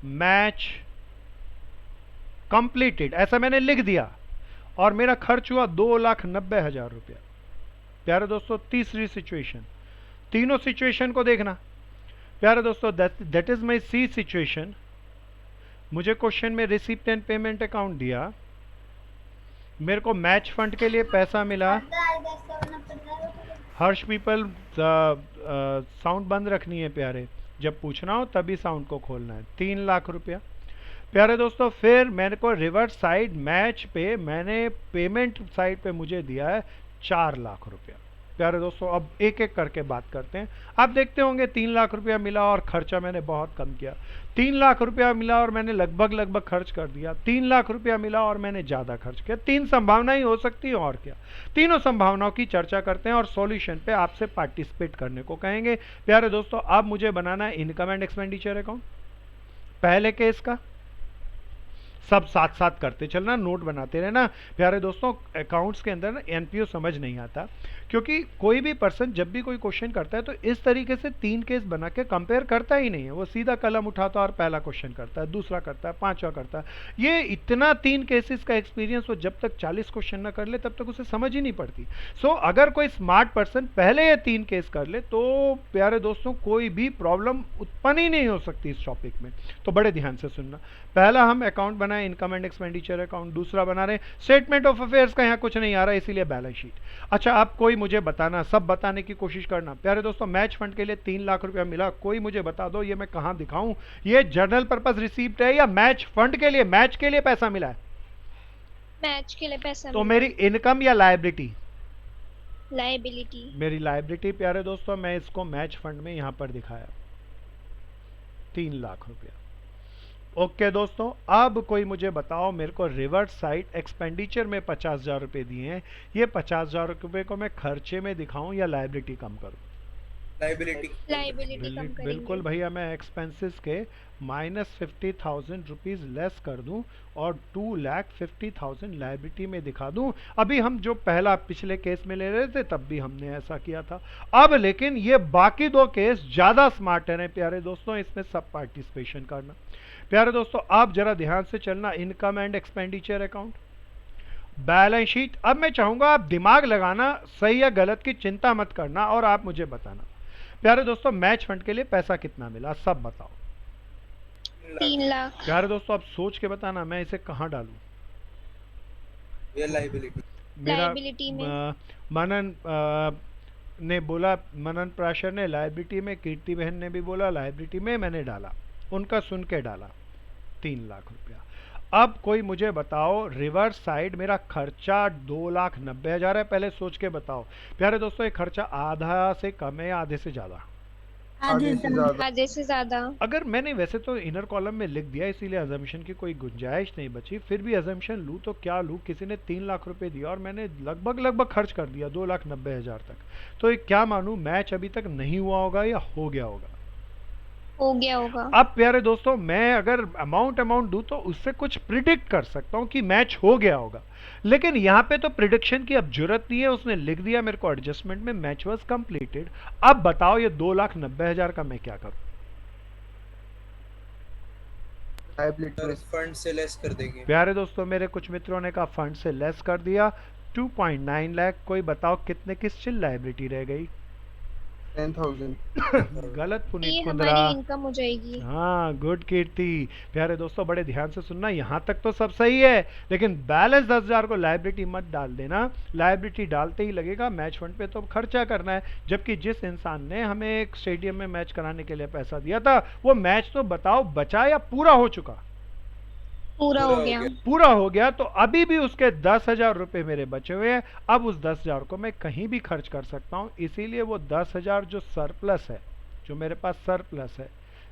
मैच कंप्लीटेड, ऐसा मैंने लिख दिया और मेरा खर्च हुआ 2,90,000 रुपया। प्यारे दोस्तों तीसरी सिचुएशन, तीनों सिचुएशन को देखना प्यारे दोस्तों। That is my C situation. मुझे क्वेश्चन में रिसिप्ट एंड पेमेंट अकाउंट दिया, मेरे को मैच फंड के लिए पैसा मिला। हर्ष पीपल साउंड बंद रखनी है प्यारे, जब पूछना हो तभी साउंड को खोलना है। 3 लाख रुपया प्यारे दोस्तों। फिर मेरे को रिवर्स साइड मैच पे, मैंने पेमेंट साइड पे मुझे दिया है 4 लाख रुपया। प्यारे दोस्तों अब एक एक करके बात करते हैं। आप देखते होंगे 3 लाख रुपया मिला और खर्चा मैंने बहुत कम किया। 3 लाख रुपया मिला और मैंने लगभग खर्च कर दिया। 3 लाख रुपया मिला और मैंने ज़्यादा खर्च किया। 3 संभावनाएं हो सकती है और क्या। तीनों संभावनाओं की चर्चा करते हैं और सॉल्यूशन पे आपसे पार्टिसिपेट करने को कहेंगे। प्यारे दोस्तों अब मुझे बनाना है इनकम एंड एक्सपेंडिचर अकाउंट। पहले केस का सब साथ साथ करते चलना, नोट बनाते रहना। प्यारे दोस्तों अकाउंट्स के अंदर ना एनपीओ समझ नहीं आता, क्योंकि कोई भी पर्सन जब भी कोई क्वेश्चन करता है तो इस तरीके से 3 केस बना के कंपेयर करता ही नहीं है। वो सीधा कलम उठाता और पहला क्वेश्चन करता है, दूसरा करता है, 5वां करता है। ये इतना 3 केसेस का एक्सपीरियंस वो जब तक 40 क्वेश्चन ना कर ले तब तक उसे समझ ही नहीं पड़ती। सो अगर कोई स्मार्ट पर्सन पहले ये 3 केस कर ले तो प्यारे दोस्तों कोई भी प्रॉब्लम उत्पन्न ही नहीं हो सकती इस टॉपिक में। तो बड़े ध्यान से सुनना। पहला हम अकाउंट बनाए इनकम एंड एक्सपेंडिचर अकाउंट, दूसरा बना रहे स्टेटमेंट ऑफ अफेयर्स का, यहाँ कुछ नहीं आ रहा इसीलिए बैलेंस शीट। अच्छा आप कोई मुझे बताना, सब बताने की कोशिश करना। प्यारे दोस्तों मैच फंड के लिए 3 लाख रुपया मिला, कोई मुझे बता दो ये मैं कहाँ दिखाऊं, ये जनरल पर्पस रिसीप्ट है या मैच फंड के लिए, मैच के लिए पैसा मिला है? मैच के लिए पैसा तो मिला। मेरी इनकम या लायबिलिटी? लायबिलिटी। मेरी लायबिलिटी। प्यारे दोस्तों मैं इसको मैच फंड में यहां पर दिखाया 3 लाख रुपया। ओके दोस्तों अब कोई मुझे बताओ, मेरे को रिवर्स साइड एक्सपेंडिचर में 50,000 रुपये दिए हैं, ये 50,000 रुपये को मैं खर्चे में दिखाऊं या लायबिलिटी कम करूं? लाइबिलिटी कम करेंगे। बिल्कुल भैया, मैं एक्सपेंसेस के -50,000 रुपीज लेस कर दूं और 2,50,000 लायबिलिटी में दिखा दूं। अभी हम जो पहला पिछले केस में ले रहे थे तब भी हमने ऐसा किया था। अब लेकिन ये बाकी 2 केस ज्यादा स्मार्ट है प्यारे दोस्तों, इसमें सब पार्टिसिपेशन करना। प्यारे दोस्तों आप जरा ध्यान से चलना। Income and expenditure account, balance sheet. अब मैं चाहूंगा आप दिमाग लगाना, सही या गलत की चिंता मत करना और आप मुझे बताना। प्यारे दोस्तों मैच फंड के लिए पैसा कितना मिला, सब बताओ। 3 लाख। प्यारे दोस्तों अब सोच के बताना मैं इसे कहाँ डालूं। ये लाइबिलिटी। मेरा लाइबिलिटी में। मनन ने बोला, मनन प्राशर ने लाइबिलिटी में, कीर्ति बहन ने भी बोला लाइबिलिटी में, मैंने डाला, उनका सुन के डाला 3 लाख रुपया। अब कोई मुझे बताओ रिवर्स साइड मेरा खर्चा 2,90,000 है, पहले सोच के बताओ प्यारे दोस्तों ये खर्चा आधा से कम है या आधे से ज्यादा। आधे से ज्यादा। अगर मैंने वैसे तो इनर कॉलम में लिख दिया इसीलिए अजम्पशन की कोई गुंजाइश नहीं बची, फिर भी अजम्पशन लूँ तो क्या लूँ, किसी ने 3 लाख रुपए दिया और मैंने लगभग खर्च कर दिया 2,90,000 तक, तो ये क्या मानूं मैच अभी तक नहीं हुआ होगा या हो गया होगा। हो गया होगा। अब प्यारे दोस्तों मैं अगर अमाउंट दूं तो उससे कुछ प्रिडिक्ट कर सकता हूं कि मैच हो गया होगा, लेकिन यहां पे तो प्रिडिक्शन की अब जरूरत नहीं है, उसने लिख दिया मेरे को एडजस्टमेंट में मैच वाज कंप्लीटेड। अब बताओ ये 2,90,000 का मैं क्या करूं। फंड से लेस कर देंगे। प्यारे दोस्तों मेरे कुछ मित्रों ने कहा फंड से लेस कर दिया 2.9 लाख। कोई बताओ कितने की स्टिल लायबिलिटी रह गई। 10,000। गलत ये पुनीत हमारी कुंद्रा। इनकम हो जाएगी। हाँ गुड कीर्ति। प्यारे दोस्तों बड़े ध्यान से सुनना, यहाँ तक तो सब सही है, लेकिन बैलेंस 10,000 को लायबिलिटी मत डाल देना। लायबिलिटी डालते ही लगेगा मैच फंड पे तो खर्चा करना है, जबकि जिस इंसान ने हमें एक स्टेडियम में मैच कराने के लिए पैसा दिया था वो मैच तो बताओ बचा या पूरा हो चुका। पूरा हो गया। पूरा हो गया तो अभी भी उसके 10,000 रुपए मेरे बचे हुए हैं। अब उस 10,000 को मैं कहीं भी खर्च कर सकता हूं, इसीलिए वो 10,000 जो सरप्लस है, जो मेरे पास सरप्लस है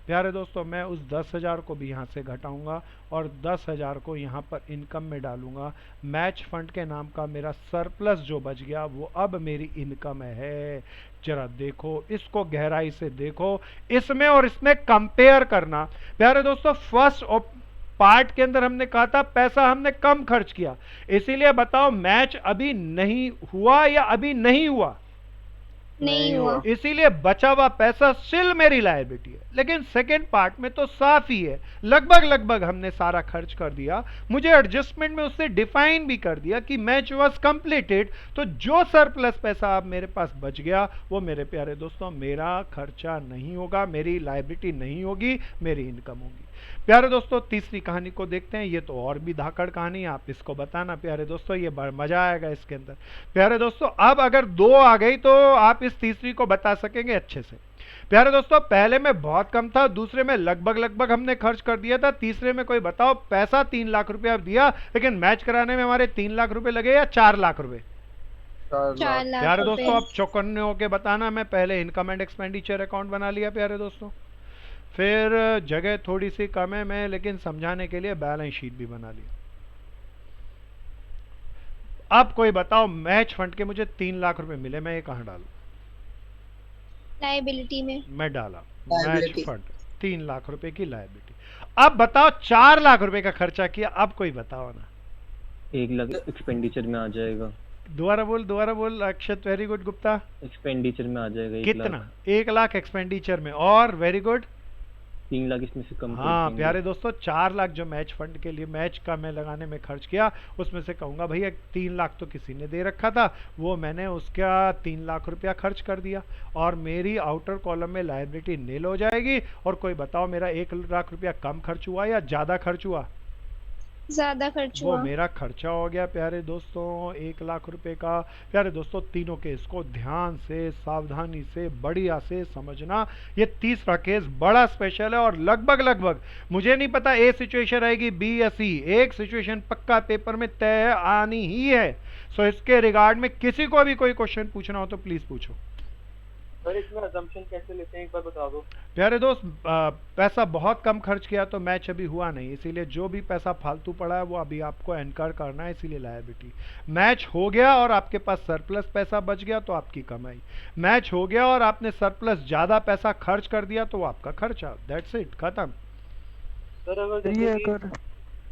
प्यारे दोस्तों, मैं उस 10,000 को भी यहाँ से घटाऊंगा और 10,000 को यहाँ पर इनकम में डालूंगा। मैच फंड के नाम का मेरा सरप्लस जो बच गया वो अब मेरी इनकम है। जरा देखो इसको गहराई से देखो, इसमें और इसमें कंपेयर करना। प्यारे दोस्तों फर्स्ट पार्ट के अंदर हमने कहा था पैसा हमने कम खर्च किया, इसीलिए बताओ मैच अभी नहीं हुआ या अभी नहीं हुआ। नहीं हुआ। इसीलिए बचा हुआ पैसा स्टिल मेरी लायबिलिटी है। लेकिन सेकेंड पार्ट में तो साफ ही है, लगभग हमने सारा खर्च कर दिया। मुझे एडजस्टमेंट में उससे डिफाइन भी कर दिया कि मैच वाज कंप्लीटेड, तो जो सरप्लस पैसा अब मेरे पास बच गया वो मेरे प्यारे दोस्तों मेरा खर्चा नहीं होगा, मेरी लायबिलिटी नहीं होगी, मेरी इनकम होगी। प्यारे दोस्तों तीसरी कहानी को देखते हैं। ये तो और भी धाकड़ कहानी है, आप इसको बताना प्यारे दोस्तों, ये मजा आएगा इसके अंदर। प्यारे दोस्तों अब अगर 2 आ गई तो आप इस तीसरी को बता सकेंगे अच्छे से। प्यारे दोस्तों पहले में बहुत कम था, दूसरे में लगभग हमने खर्च कर दिया था, तीसरे में कोई बताओ पैसा 3 लाख रुपया दिया लेकिन मैच कराने में हमारे 3 लाख रुपए लगे या 4 लाख रुपए। 4 लाख। प्यारे दोस्तों अब चौकन्ने होके बताना। मैं पहले इनकम एंड एक्सपेंडिचर अकाउंट बना लिया प्यारे दोस्तों, फिर जगह थोड़ी सी कम है मैं लेकिन समझाने के लिए बैलेंस शीट भी बना लिया। अब कोई बताओ मैच फंड के मुझे 3 लाख रुपए मिले, मैं ये कहां डालूं। लायबिलिटी में। मैं डाला मैच फंड 3 लाख रुपए की लायबिलिटी। अब बताओ 4 लाख रुपए का खर्चा किया, अब कोई बताओ ना। 1 लाख एक्सपेंडिचर में आ जाएगा। दोबारा बोल Akshat. Very good Gupta. Expenditure में आ जाएगा 1 कितना? लाख। 1 लाख एक्सपेंडिचर में, और वेरी गुड 3 लाख इसमें से कम कर हाँ देंगे। प्यारे दोस्तों 4 लाख जो मैच फंड के लिए मैच का मैं लगाने में खर्च किया उसमें से कहूंगा भैया 3 लाख तो किसी ने दे रखा था, वो मैंने उसका 3 लाख रुपया खर्च कर दिया और मेरी आउटर कॉलम में लायबिलिटी नील हो जाएगी। और कोई बताओ मेरा 1 लाख रुपया कम खर्च हुआ या ज्यादा खर्च हुआ। ज्यादा खर्च वो हुआ। मेरा खर्चा हो गया प्यारे दोस्तों 1 लाख रुपए का। प्यारे दोस्तों तीनों केस को ध्यान से सावधानी से बढ़िया से समझना। ये तीसरा केस बड़ा स्पेशल है और लगभग मुझे नहीं पता ए सिचुएशन आएगी बी या सी, एक सिचुएशन पक्का पेपर में तय आनी ही है। सो इसके रिगार्ड में किसी को भी कोई क्वेश्चन पूछना हो तो प्लीज पूछो। सर इसमें अजम्पशन कैसे लेते हैं एक बार बता दो। प्यारे दोस्त पैसा बहुत कम खर्च किया तो मैच अभी हुआ नहीं, इसीलिए जो भी पैसा फालतू पड़ा है वो अभी आपको एनकर करना है, इसीलिए लायबिलिटी। मैच हो गया और आपके पास सरप्लस पैसा बच गया तो आपकी कमाई। मैच हो गया और आपने सरप्लस ज्यादा पैसा खर्च कर दिया तो आपका खर्चा। दैट्स इट, खत्म। सर अगर ये अगर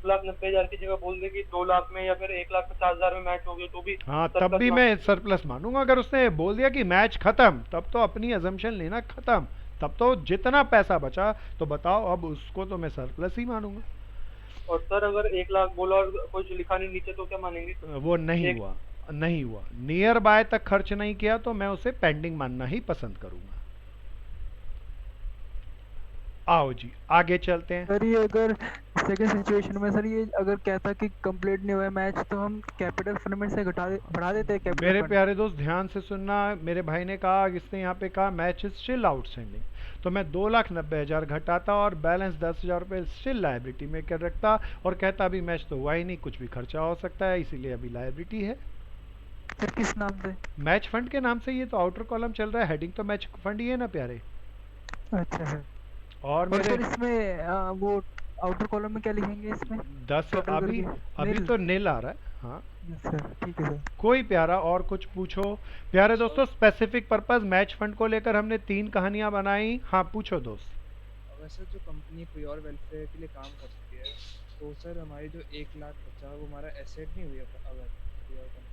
2,90,000 की जगह बोल दे कि 2 लाख में या फिर 1,50,000 में मैच हो गया तो भी हाँ तब भी मैं सरप्लस मानूंगा। अगर उसने बोल दिया कि मैच खत्म तब तो अपनी अजम्पशन लेना खत्म, तब तो जितना पैसा बचा तो बताओ अब उसको तो मैं सरप्लस ही मानूंगा। और सर अगर 1 लाख बोला और कुछ लिखा नहीं नीचे तो क्या मानेंगे। वो नहीं हुआ, नहीं हुआ, नियर बाय तक खर्च नहीं किया तो मैं उसे पेंडिंग मानना ही पसंद करूंगा। आओ जी आगे चलते हैं। सर ये अगर सेकंड सिचुएशन में सर ये अगर कहता कि कंप्लीट नहीं हुआ है मैच तो हम कैपिटल फंड में से बढ़ा देते हैं कैपिटल मेरे फंड। प्यारे दोस्त ध्यान से सुनना, मेरे भाई ने कहा, इसने यहाँ पे कहा मैच इज स्टिल आउटस्टैंडिंग, तो मैं 2,90,000 घटाता और बैलेंस 10,000 रुपये स्टिल लाइबिलिटी में कर रखता और कहता अभी मैच तो हुआ ही नहीं, कुछ भी खर्चा हो सकता है, इसीलिए अभी लाइबिलिटी है। सर किस नाम से? मैच फंड के नाम से, ये तो आउटर कॉलम चल रहा है, हेडिंग तो मैच फंड ही है ना प्यारे। अच्छा सर। और और मेरे सर इसमें वो आउटर कॉलम में क्या लिखेंगे इसमें? 10 total अभी करके? अभी nil? तो नील आ रहा है। हाँ सर ठीक है सर। कोई प्यारा और कुछ पूछो। प्यारे दोस्तों स्पेसिफिक पर्पस मैच फंड को लेकर हमने 3 कहानियां बनाई। हाँ पूछो दोस्त। अगर सर जो कंपनी कोई और वेलफेयर के लिए काम करती है तो सर हमारी जो 1 लाख बचा वो हमारा एसेट नहीं हुई अगर कोई और कंपनी।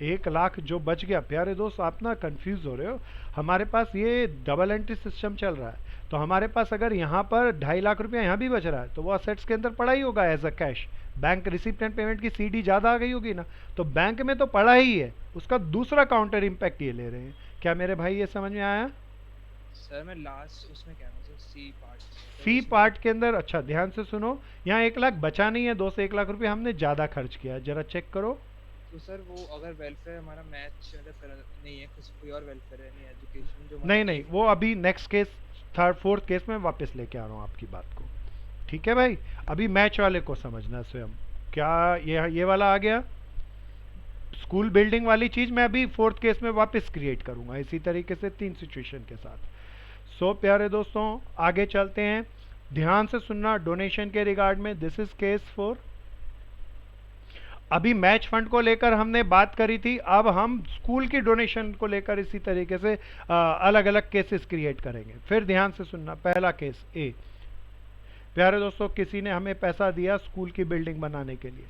1 लाख जो बच गया, प्यारे दोस्त आप ना कंफ्यूज हो रहे हो, हमारे पास ये डबल एंट्री सिस्टम चल रहा है, तो हमारे पास अगर यहाँ पर 2.5 लाख रुपया यहाँ भी बच रहा है तो वो असेट्स के अंदर पड़ा ही होगा as a cash. Bank receipt and payment की सीडी ज़्यादा आ गई होगी ना, तो बैंक में तो पड़ा ही है, उसका दूसरा काउंटर इम्पैक्ट ये ले रहे हैं। क्या मेरे भाई ये समझ में आया? सर मैं लास्ट उसमें कह रहा हूँ sir C part. C part के अंदर, अच्छा ध्यान से सुनो, यहाँ 1 लाख बचा नहीं है दोस्त, 1 लाख रुपये हमने ज़्यादा खर्च किया, जरा चेक करो। तो सर वो अगर वेलफेयर हमारा मैच नहीं है, कोई और वेलफेयर है नहीं, एजुकेशन जो नहीं नहीं, वो अभी next case, third fourth case में वापस लेके आ रहा हूँ आपकी बात को, ठीक है भाई। अभी मैच वाले को समझना स्वयं, क्या ये वाला आ गया स्कूल बिल्डिंग वाली चीज, मैं अभी फोर्थ केस में वापस क्रिएट करूंगा इसी तरीके से 3 सिचुएशन के साथ। सो प्यारे दोस्तों आगे चलते हैं, ध्यान से सुनना डोनेशन के रिगार्ड में। This is case 4। अभी मैच फंड को लेकर हमने बात करी थी, अब हम स्कूल की डोनेशन को लेकर इसी तरीके से अलग अलग केसेस क्रिएट करेंगे। फिर ध्यान से सुनना, पहला केस ए। प्यारे दोस्तों किसी ने हमें पैसा दिया स्कूल की बिल्डिंग बनाने के लिए,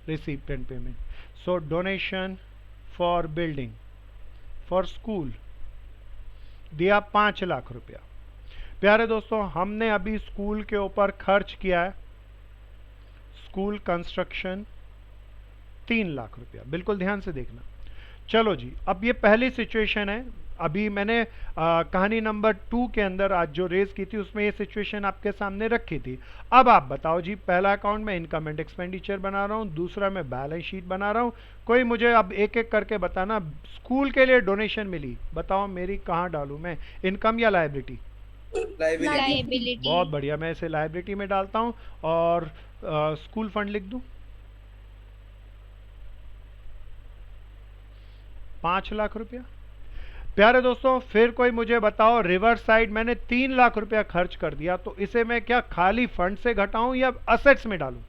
receipt and payment. So donation for building for school दिया 5 लाख रुपया। प्यारे दोस्तों हमने अभी स्कूल के ऊपर खर्च किया है, स्कूल कंस्ट्रक्शन 3 लाख रुपया, बिल्कुल ध्यान से देखना। चलो जी, अब ये पहली सिचुएशन है, अभी मैंने कहानी नंबर 2 के अंदर आज जो रेज की थी उसमें ये सिचुएशन आपके सामने रखी थी। अब आप बताओ जी, पहला अकाउंट में इनकम एंड एक्सपेंडिचर बना रहा हूँ, दूसरा मैं बैलेंस शीट बना रहा हूँ। कोई मुझे अब एक एक करके बताना, स्कूल के लिए डोनेशन मिली, बताओ मेरी कहाँ डालूँ मैं, इनकम या लायबिलिटी? लाइबिलिटी। बहुत बढ़िया, मैं इसे लायबिलिटी में डालता हूँ और स्कूल फंड लिख दूँ 5 लाख रुपया। प्यारे दोस्तों फिर कोई मुझे बताओ, रिवर्स साइड मैंने 3 लाख रुपया खर्च कर दिया, तो इसे मैं क्या खाली फंड से घटाऊं या असेट्स में डालूं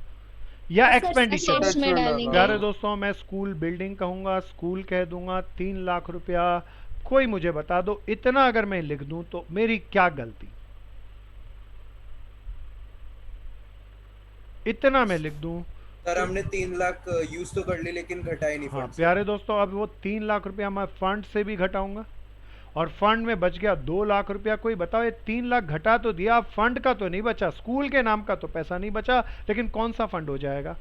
या एक्सपेंडिचर? Assets में डालेंगे। प्यारे दोस्तों मैं स्कूल बिल्डिंग कहूंगा, स्कूल कह दूंगा, 3 लाख रुपया। कोई मुझे बता दो, इतना अगर मैं लिख दूं तो मेरी क्या गलती? इतना मैं लिख दूं। सर हमने 3 लाख यूज तो कर ली लेकिन घटाई नहीं हाँ फंड से। प्यारे दोस्तों, अब वो 3 लाख रुपया मैं फंड से भी घटाऊंगा और फंड में बच गया 2 लाख रुपया। कोई बताओ, ये 3 लाख घटा तो दिया, फंड का तो नहीं बचा, स्कूल के नाम का तो पैसा नहीं बचा, लेकिन कौन सा फंड हो जाएगा?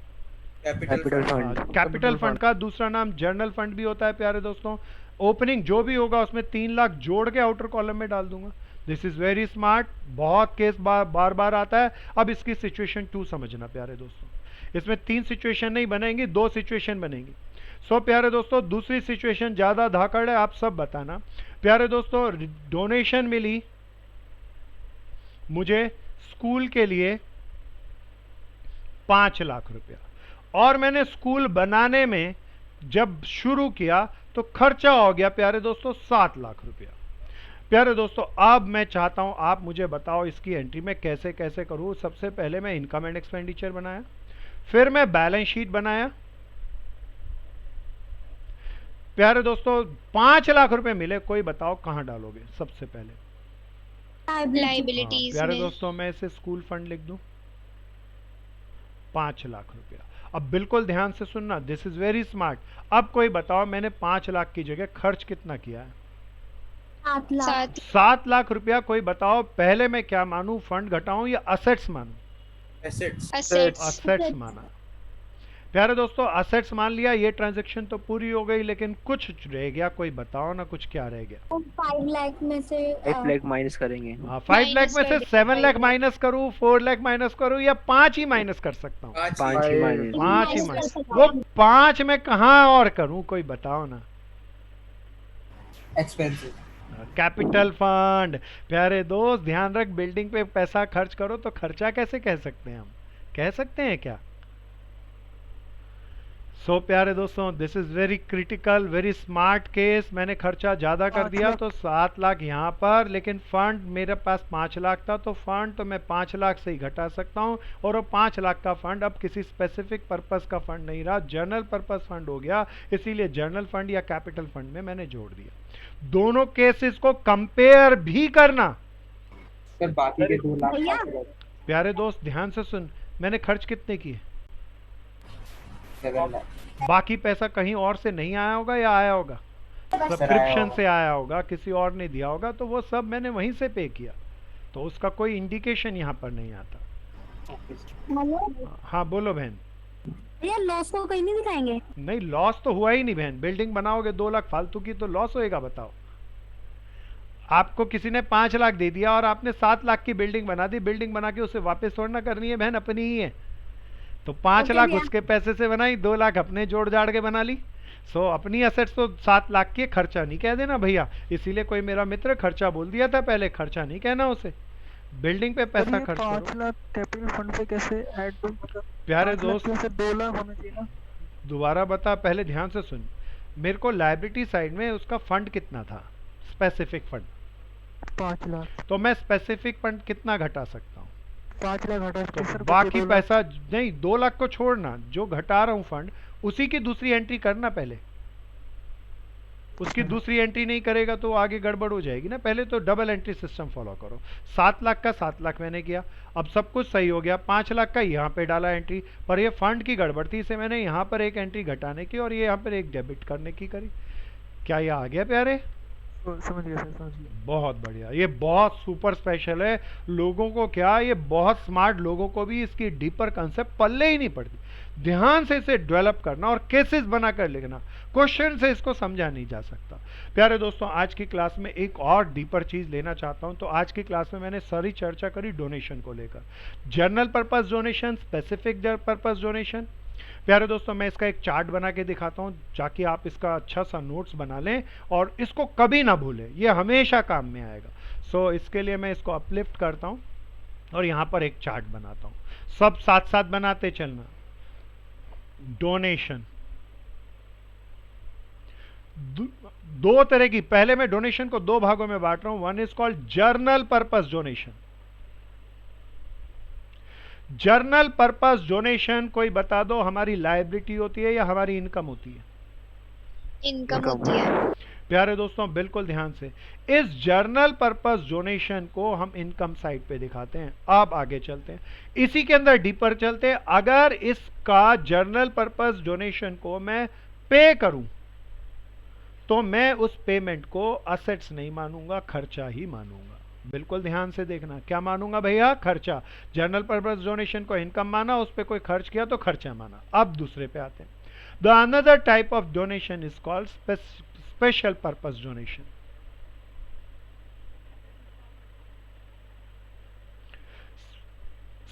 Capital fund. कैपिटल फंड का दूसरा नाम जर्नल फंड भी होता है प्यारे दोस्तों। ओपनिंग जो भी होगा उसमें 3 लाख जोड़ के आउटर कॉलम में डाल दूंगा। दिस इज वेरी स्मार्ट, बहुत केस बार बार आता है। अब इसकी सिचुएशन 2 समझना प्यारे दोस्तों, इसमें 3 सिचुएशन नहीं बनेंगी, 2 सिचुएशन बनेंगी। सो प्यारे दोस्तों दूसरी सिचुएशन ज्यादा धाकड़ है, आप सब बताना। प्यारे दोस्तों डोनेशन मिली मुझे स्कूल के लिए 5 लाख रुपया, और मैंने स्कूल बनाने में जब शुरू किया तो खर्चा हो गया प्यारे दोस्तों 7 लाख रुपया। प्यारे दोस्तों अब मैं चाहता हूं आप मुझे बताओ इसकी एंट्री में कैसे कैसे करूं। सबसे पहले मैं इनकम एंड एक्सपेंडिचर बनाया, फिर मैं बैलेंस शीट बनाया। प्यारे दोस्तों 5 लाख रुपए मिले, कोई बताओ कहां डालोगे सबसे पहले? लाइबिलिटीज प्यारे में। दोस्तों मैं इसे स्कूल फंड लिख दूं 5 लाख रुपया। अब बिल्कुल ध्यान से सुनना, दिस इज वेरी स्मार्ट। अब कोई बताओ मैंने 5 लाख की जगह खर्च कितना किया है? 7 लाख रुपया। कोई बताओ पहले मैं क्या मानूं, फंड घटाऊं या असेट्स मानूं? एसेट्स। असेट्स। असेट्स माना। प्यारे दोस्तों असेट्स मान लिया, ये ट्रांजैक्शन तो पूरी हो गई, लेकिन कुछ रह गया, कोई बताओ ना कुछ क्या रह गया। 5 लाख में से 5 लाख माइनस करेंगे। हाँ 5 लाख में से 7 लाख माइनस करूँ, 4 लाख माइनस करूँ, या 5 ही माइनस कर सकता हूँ? 5 ही माइनस। 5 ही माइनस। वो 5 में कहाँ और करूँ, कोई बताओ ना। Expensive capital fund. प्यारे दोस्त ध्यान रख, बिल्डिंग पे पैसा खर्च करो तो खर्चा कैसे कह सकते हैं हम, कह सकते हैं क्या? सो प्यारे दोस्तों this is very critical, very smart case. मैंने खर्चा ज्यादा कर दिया तो 7 लाख यहाँ पर, लेकिन फंड मेरे पास 5 लाख था, तो फंड तो मैं 5 लाख से ही घटा सकता हूँ, और वो 5 लाख का फंड अब किसी स्पेसिफिक पर्पस का फंड नहीं रहा, जनरल पर्पस फंड हो गया, इसीलिए जनरल फंड या कैपिटल फंड में मैंने जोड़ दिया। दोनों केसेस को कंपेयर भी करना। सर बाकी के 2 लाख प्यारे दोस्त ध्यान से सुन, मैंने खर्च कितने किए? 7 लाख। बाकी पैसा कहीं और से नहीं आया होगा या आया होगा? सब्सक्रिप्शन से आया होगा, किसी और ने दिया होगा, तो वो सब मैंने वहीं से पे किया, तो उसका कोई इंडिकेशन यहाँ पर नहीं आता। हेलो हाँ बोलो बहन। भैया लॉस को कहीं नहीं दिखाएंगे? नहीं लॉस तो हुआ ही नहीं बहन, बिल्डिंग बनाओगे 2 लाख फालतू की तो लॉस होएगा? बताओ। आपको किसी ने 5 लाख दे दिया और आपने 7 लाख की बिल्डिंग बना दी, बिल्डिंग बना के उसे वापस थोड़ा ना करनी है बहन, अपनी ही है, तो 5 लाख उसके पैसे से बनाई, 2 लाख अपने जोड़ जाड़ के बना ली। सो अपनी एसेट्स तो 7 लाख की, खर्चा नहीं कह देना भैया। इसीलिए कोई मेरा मित्र खर्चा बोल दिया था पहले, खर्चा नहीं कहना उसे, बिल्डिंग पे पैसा खर्च करो। 5 लाख कैपिटल फंड पे कैसे ऐड हो? मतलब प्यारे दोस्त 2 लाख होना चाहिए ना। दोबारा बता, पहले ध्यान से सुन। मेरे को लायबिलिटी साइड में उसका फंड कितना था, स्पेसिफिक फंड 5 लाख, तो मैं स्पेसिफिक फंड कितना घटा सकता हूँ? 5 लाख घटा तो सर, बाकी 2 लाख। पैसा नहीं, 2 लाख को छोड़ना, जो घटा रहा हूँ फंड उसी की दूसरी एंट्री करना पहले। उसकी दूसरी एंट्री नहीं करेगा तो आगे गड़बड़ हो जाएगी ना, पहले तो डबल एंट्री सिस्टम फॉलो करो। 7 लाख का 7 लाख मैंने किया, अब सब कुछ सही हो गया, 5 लाख का यहाँ पे डाला एंट्री, पर ये फंड की गड़बड़ थी, इसे मैंने यहाँ पर एक एंट्री घटाने की और ये यहाँ पर एक डेबिट करने की करी। क्या ये आ गया प्यारे? समझ गया सर, समझ गया। बहुत बढ़िया, ये बहुत सुपर स्पेशल है। लोगों को क्या, ये बहुत स्मार्ट लोगों को भी इसकी डीपर कंसेप्ट पल्ले ही नहीं पड़ती। ध्यान से इसे डेवलप करना और केसेस बनाकर लिखना, क्वेश्चन से इसको समझा नहीं जा सकता। प्यारे दोस्तों आज की क्लास में एक और डीपर चीज लेना चाहता हूं। तो आज की क्लास में मैंने सारी चर्चा करी डोनेशन को लेकर, general purpose donation, specific purpose donation. प्यारे दोस्तों मैं इसका एक चार्ट बना के दिखाता हूं, ताकि आप इसका अच्छा सा नोट्स बना लें और इसको कभी ना भूलें, ये हमेशा काम में आएगा। सो इसके लिए मैं इसको अपलिफ्ट करता हूं और यहां पर एक चार्ट बनाता हूं, सब साथ साथ बनाते चलना। डोनेशन दो तरह की, पहले मैं डोनेशन को 2 भागों में बांट रहा हूं। One is called journal purpose donation. Journal purpose donation कोई बता दो, हमारी लायबिलिटी होती है या हमारी इनकम होती है? इनकम होती है। प्यारे दोस्तों बिल्कुल ध्यान से, इस जर्नल पर्पस डोनेशन को हम इनकम साइड पे दिखाते हैं। अब आगे चलते हैं, इसी के अंदर डीपर चलते हैं। अगर इसका जर्नल पर्पस डोनेशन को मैं पे करूं तो मैं उस पेमेंट को असेट्स नहीं मानूंगा, खर्चा ही मानूंगा। बिल्कुल ध्यान से देखना, क्या मानूंगा भैया? खर्चा। जनरल पर्पस डोनेशन को इनकम माना, उस पर कोई खर्च किया तो खर्चा माना। अब दूसरे पे आते हैं। The another type of donation is called special purpose donation.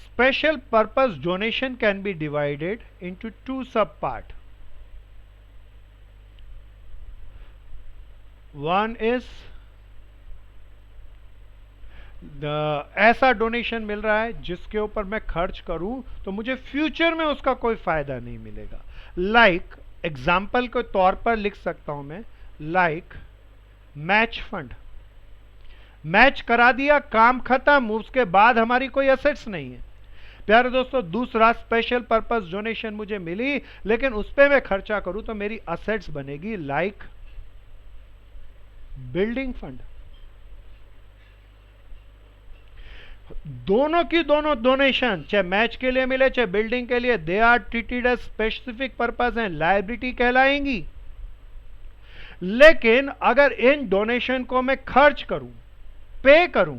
Special purpose donation can be divided into 2 sub-part. One is ऐसा डोनेशन मिल रहा है जिसके ऊपर मैं खर्च करूं तो मुझे फ्यूचर में उसका कोई फायदा नहीं मिलेगा। लाइक एग्जाम्पल के तौर पर लिख सकता हूं मैं, लाइक मैच फंड। मैच करा दिया, काम खत्म, उसके बाद हमारी कोई एसेट्स नहीं है। प्यारे दोस्तों दूसरा स्पेशल पर्पस डोनेशन मुझे मिली, लेकिन उस पर मैं खर्चा करूं तो मेरी असेट्स बनेगी, लाइक बिल्डिंग फंड। दोनों की दोनों डोनेशन, चाहे मैच के लिए मिले चाहे बिल्डिंग के लिए, they are treated as specific purpose and liability कहलाएंगी। लेकिन अगर इन डोनेशन को मैं खर्च करूं, पे करूं,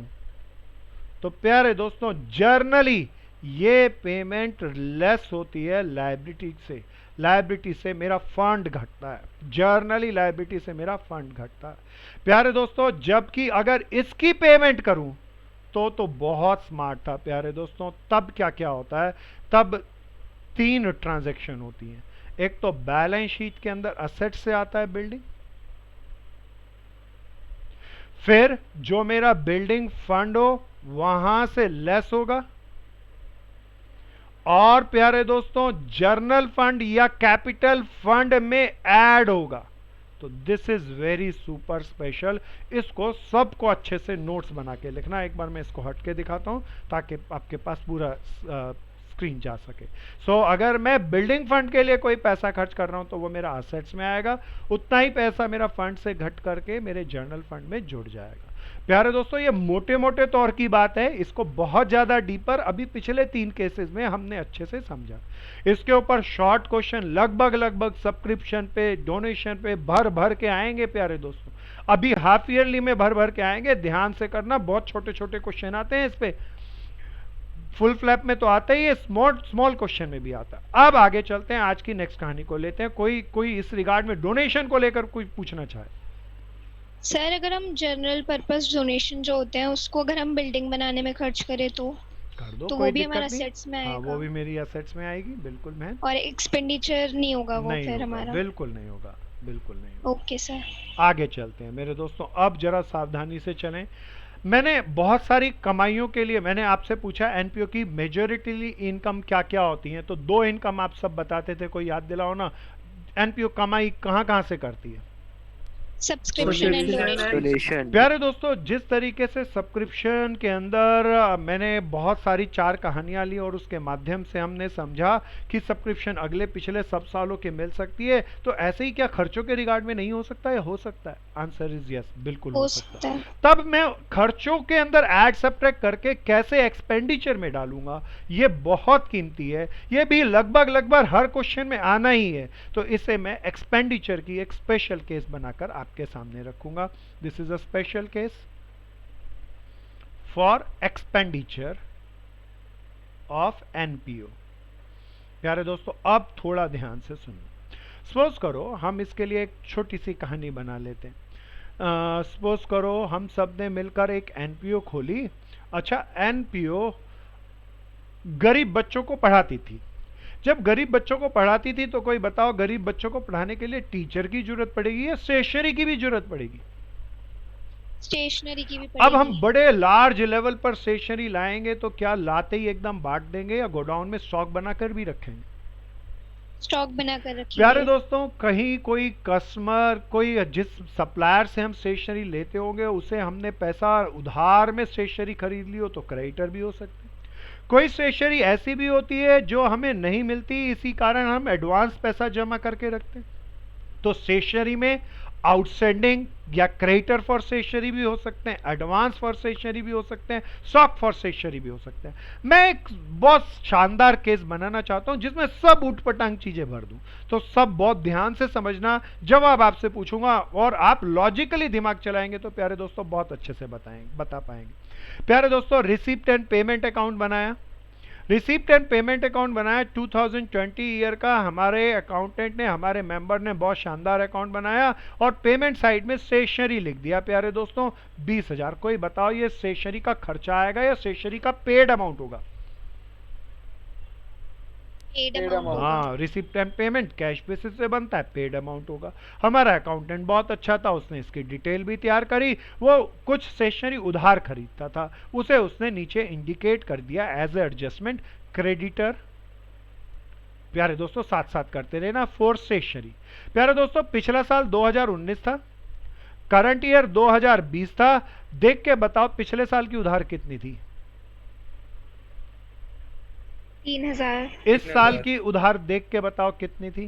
तो प्यारे दोस्तों जर्नली ये पेमेंट लेस होती है लायबिलिटी से। लायबिलिटी से मेरा फंड घटता है, जर्नली लायबिलिटी से मेरा फंड घटता है प्यारे दोस्तों। जबकि अगर इसकी पेमेंट करूं तो बहुत स्मार्ट था प्यारे दोस्तों। तब क्या क्या होता है, तब 3 ट्रांजैक्शन होती हैं। एक तो बैलेंस शीट के अंदर असेट से आता है बिल्डिंग, फिर जो मेरा बिल्डिंग फंड हो वहां से लेस होगा, और प्यारे दोस्तों जर्नल फंड या कैपिटल फंड में ऐड होगा। तो this is very super special. इसको सबको अच्छे से नोट्स बना के लिखना। एक बार मैं इसको हट के दिखाता हूं ताकि आपके पास पूरा स्क्रीन जा सके। सो अगर मैं बिल्डिंग फंड के लिए कोई पैसा खर्च कर रहा हूं तो वो मेरा असेट्स में आएगा, उतना ही पैसा मेरा फंड से घट करके मेरे जर्नल फंड में जुड़ जाएगा। प्यारे दोस्तों ये मोटे मोटे तौर की बात है, इसको बहुत ज्यादा डीपर अभी पिछले 3 केसेस में हमने अच्छे से समझा। इसके ऊपर शॉर्ट क्वेश्चन लगभग सब्सक्रिप्शन पे, डोनेशन पे भर के आएंगे प्यारे दोस्तों। अभी हाफ ईयरली में भर के आएंगे, ध्यान से करना। बहुत छोटे छोटे क्वेश्चन आते हैं इस पे, फुल फ्लैप में तो आता ही है, स्मॉल क्वेश्चन में भी आता है। अब आगे चलते हैं, आज की नेक्स्ट कहानी को लेते हैं। कोई इस रिगार्ड में डोनेशन को लेकर कोई पूछना चाहे? सर अगर हम जनरल पर्पस डोनेशन जो होते हैं उसको अगर हम बिल्डिंग बनाने में खर्च करें तो कर दो, तो कोई वो भी दिक्कत हमारा नहीं। सेट्स में हाँ, आएगा वो भी मेरी एसेट्स में आएगी, बिल्कुल मैम। और एक्सपेंडिचर नहीं होगा वो नहीं फिर होगा, हमारा। बिल्कुल नहीं होगा, बिल्कुल नहीं होगा। Okay sir. आगे चलते हैं मेरे दोस्तों, अब जरा सावधानी से चलें। मैंने बहुत सारी कमाइयों के लिए मैंने आपसे पूछा एनपीओ की मेजॉरिटी इनकम क्या क्या होती हैं, तो 2 इनकम आप सब बताते थे, कोई याद दिलाओ ना। एनपीओ कमाई कहाँ कहाँ से करती है? Subscription and donation. प्यारे दोस्तों जिस तरीके से सब्सक्रिप्शन के अंदर मैंने बहुत सारी 4 कहानियां ली और उसके माध्यम से हमने समझा कि सब्सक्रिप्शन अगले पिछले सब सालों के मिल सकती है, तो ऐसे ही क्या खर्चों के रिगार्ड में नहीं हो सकता है? हो सकता है। आंसर इज यस, बिल्कुल हो सकता है। तब मैं खर्चों के अंदर ऐड सब्ट्रैक्ट करके कैसे एक्सपेंडिचर में डालूंगा, ये बहुत कीमती है। ये भी लगभग हर क्वेश्चन में आना ही है, तो इसे मैं एक्सपेंडिचर की एक स्पेशल केस बनाकर आपके सामने रखूंगा। This is a special case for expenditure of NPO. प्यारे दोस्तों अब थोड़ा ध्यान से सुनो। सपोज करो हम इसके लिए एक छोटी सी कहानी बना लेते हैं। सपोज करो हम सब ने मिलकर एक एनपीओ खोली। अच्छा, एनपीओ गरीब बच्चों को पढ़ाती थी। जब गरीब बच्चों को पढ़ाती थी तो कोई बताओ, गरीब बच्चों को पढ़ाने के लिए टीचर की जरूरत पड़ेगी या स्टेशनरी की भी जरूरत पड़ेगी? स्टेशनरी की भी पड़ेगी। अब हम बड़े लार्ज लेवल पर स्टेशनरी लाएंगे तो क्या लाते ही एकदम बांट देंगे या गोडाउन में स्टॉक बनाकर भी रखेंगे? स्टॉक बनाकर रखिए। प्यारे दोस्तों कहीं कोई कस्टमर, कोई जिस सप्लायर से हम स्टेशनरी लेते होंगे उसे हमने पैसा उधार में स्टेशनरी खरीद ली हो तो क्रेडिटर भी हो सकते। कोई स्टेशनरी ऐसी भी होती है जो हमें नहीं मिलती, इसी कारण हम एडवांस पैसा जमा करके रखते हैं। तो स्टेशनरी में आउटस्टैंडिंग या क्रेडिटर फॉर स्टेशनरी भी हो सकते हैं, एडवांस फॉर स्टेशनरी भी हो सकते हैं, स्टॉक फॉर स्टेशनरी भी हो सकते हैं। मैं एक बहुत शानदार केस बनाना चाहता हूं जिसमें सब उठपटांग चीजें भर दूं, तो सब बहुत ध्यान से समझना। जवाब आपसे पूछूंगा और आप लॉजिकली दिमाग चलाएंगे तो प्यारे दोस्तों बहुत अच्छे से बता पाएंगे। प्यारे दोस्तों रिसिप्ट एंड पेमेंट अकाउंट बनाया। रिसिप्ट एंड पेमेंट अकाउंट बनाया 2020 ईयर का। हमारे अकाउंटेंट ने, हमारे मेंबर ने बहुत शानदार अकाउंट बनाया और पेमेंट साइड में स्टेशनरी लिख दिया। प्यारे दोस्तों 20,000। कोई बताओ ये स्टेशनरी का खर्चा आएगा या स्टेशनरी का पेड अमाउंट होगा? हाँ, receipt and payment cash basis से बनता है, पेड अमाउंट होगा। हमारा अकाउंटेंट बहुत अच्छा था, उसने इसकी डिटेल भी तैयार करी। वो कुछ स्टेशनरी उधार खरीदता था, उसे उसने नीचे इंडिकेट कर दिया एज ए एडजस्टमेंट क्रेडिटर। प्यारे दोस्तों साथ साथ करते रहे ना। For stationery. प्यारे दोस्तों पिछला साल 2019 था, करंट ईयर 2020 था। देख के बताओ पिछले साल की उधार कितनी थी? 3,000। इस साल की उधार देख के बताओ कितनी थी?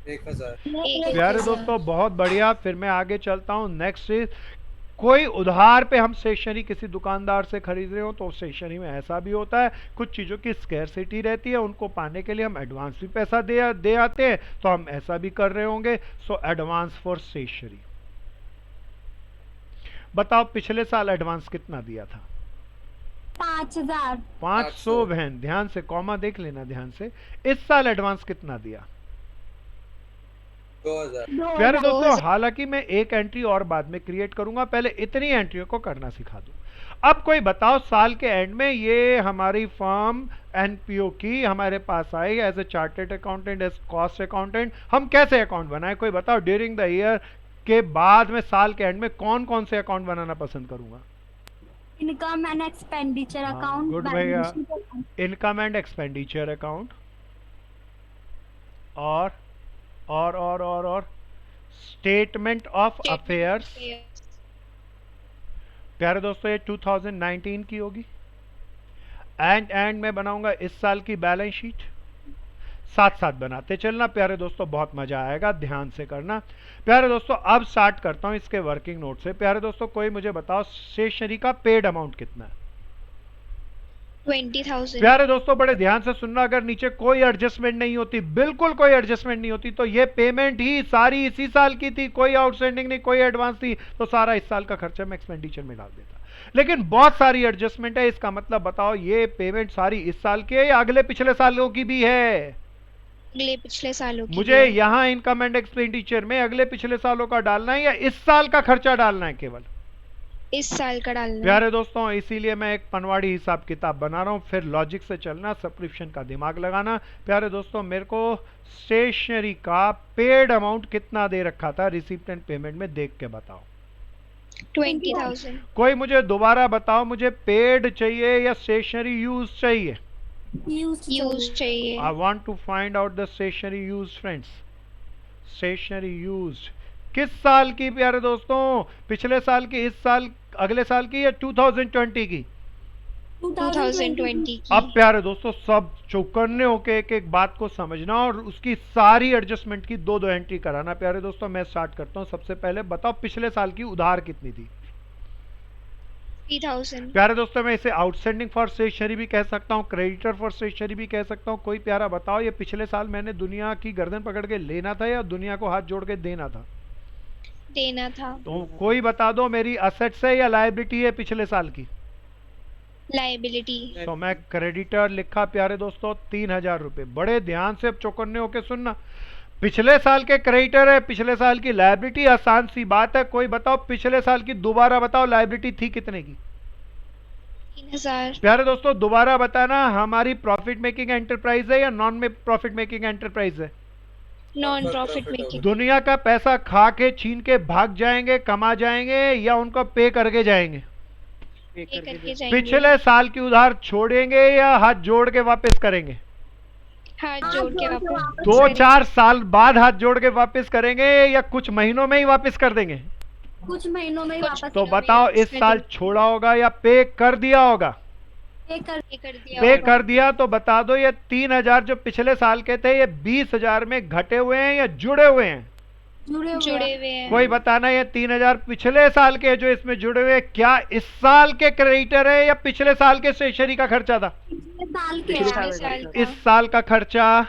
1,000। प्यारे दोस्तों बहुत बढ़िया। फिर मैं आगे चलता हूं। नेक्स्ट इज कोई उधार पे हम स्टेशनरी किसी दुकानदार से खरीद रहे हो तो स्टेशनरी में ऐसा भी होता है, कुछ चीजों की स्कैरसिटी रहती है, उनको पाने के लिए हम एडवांस भी पैसा दे आते हैं, तो हम ऐसा भी कर रहे होंगे। So advance for stationery. बताओ पिछले साल एडवांस कितना दिया था? 5,000। 500 बहन, ध्यान से कॉमा देख लेना ध्यान से। इस साल एडवांस कितना दिया? 2000। प्यारे दोस्तों, हालांकि मैं एक एंट्री और बाद में क्रिएट करूंगा, पहले इतनी एंट्रियों को करना सिखा दूं। अब कोई बताओ, साल के एंड में ये हमारी फर्म एनपीओ की हमारे पास I as a chartered accountant, as cost accountant, हम कैसे अकाउंट बनाए? कोई बताओ, ड्यूरिंग द ईयर के बाद में साल के एंड में कौन कौन से अकाउंट बनाना पसंद करूंगा? Income and expenditure account. Good भैया, इनकम एंड एक्सपेंडिचर अकाउंट और स्टेटमेंट ऑफ अफेयर्स। प्यारे दोस्तों, ये 2019 की होगी। एंड में बनाऊंगा इस साल की बैलेंस शीट। साथ साथ बनाते चलना प्यारे दोस्तों, बहुत मजा आएगा, ध्यान से करना। प्यारे दोस्तों, अब स्टार्ट करता हूं इसके वर्किंग नोट से। प्यारे दोस्तों, कोई मुझे बताओ स्टेशनरी का पेड अमाउंट कितना है? 20,000। प्यारे दोस्तों, बड़े ध्यान से सुनना, अगर नीचे कोई एडजस्टमेंट नहीं होती, बिल्कुल कोई एडजस्टमेंट नहीं होती, तो ये पेमेंट ही सारी इसी साल की थी, कोई आउटस्टैंडिंग नहीं, कोई एडवांस थी, तो सारा इस साल का खर्चा मैं एक्सपेंडिचर में डाल देता। लेकिन बहुत सारी एडजस्टमेंट है, इसका मतलब बताओ ये पेमेंट सारी इस साल की है या अगले पिछले सालों की भी है? अगले पिछले सालों की मुझे है। यहाँ इनकम एंड एक्सपेंडिचर में अगले पिछले सालों का डालना है या इस साल का खर्चा डालना है केवल? इस साल का डालना है। प्यारे दोस्तों, इसीलिए मैं एक पनवाड़ी हिसाब किताब बना रहा हूँ, फिर लॉजिक से चलना, सब्सक्रिप्शन का दिमाग लगाना। प्यारे दोस्तों, मेरे को स्टेशनरी का पेड अमाउंट कितना दे रखा था रिसिप्ट एंड पेमेंट में, देख के बताओ। 20,000। कोई मुझे दोबारा बताओ, मुझे पेड चाहिए या स्टेशनरी यूज चाहिए? यूज चाहिए। I want to find out the stationery use friends. Stationery use किस साल की प्यारे दोस्तों? पिछले साल की, इस साल, अगले साल की या 2020 की? 2020 की। अब प्यारे दोस्तों, सब चौकन्ने होके एक एक बात को समझना और उसकी सारी एडजस्टमेंट की दो दो एंट्री कराना। प्यारे दोस्तों, मैं स्टार्ट करता हूं। सबसे पहले बताओ पिछले साल की उधार कितनी थी? 3,000। प्यारे दोस्तों, मैं इसे आउटस्टैंडिंग फॉर स्टेशनरी भी कह सकता हूँ, क्रेडिटर फॉर स्टेशनरी भी कह सकता हूँ। कोई प्यारा बताओ, ये पिछले साल मैंने दुनिया की गर्दन पकड़ के लेना था या दुनिया को हाथ जोड़ के देना था? देना था। तो कोई बता दो, मेरी असेट्स है या लायबिलिटी है पिछले साल की? लायबिलिटी। तो मैं क्रेडिटर लिखा प्यारे दोस्तों 3,000 रुपए। बड़े ध्यान से चौकन्ने होके सुनना, पिछले साल के क्रेडिटर है, पिछले साल की लायबिलिटी, आसान सी बात है। कोई बताओ पिछले साल की, दोबारा बताओ, लायबिलिटी थी कितने की? 3,000। प्यारे दोस्तों, दोबारा बताना, हमारी प्रॉफिट मेकिंग एंटरप्राइज है या नॉन में प्रॉफिट मेकिंग एंटरप्राइज है? Non profit making. दुनिया का पैसा खा के छीन के भाग जाएंगे, कमा जाएंगे या उनको पे करके जाएंगे? पे करके जाएंगे। पिछले साल की उधार छोड़ेंगे या हाथ जोड़ के वापस करेंगे? हाथ जोड़ के वापस। 2-4 साल बाद हाथ जोड़ के वापस करेंगे या कुछ महीनों में ही वापस कर देंगे? कुछ महीनों में ही वापस। तो बताओ, इस साल छोड़ा होगा या पे कर दिया होगा? पे कर दिया। पे कर दिया। तो बता दो, ये 3,000 जो पिछले साल के थे, ये 20,000 में घटे हुए हैं या जुड़े हुए हैं? जुड़े हुए हैं। कोई बताना, ये 3,000 पिछले साल के जो इसमें जुड़े हुए, क्या इस साल के क्रेडिटर है या पिछले साल के स्टेशनरी का खर्चा था? पिछले साल का। इस साल का खर्चा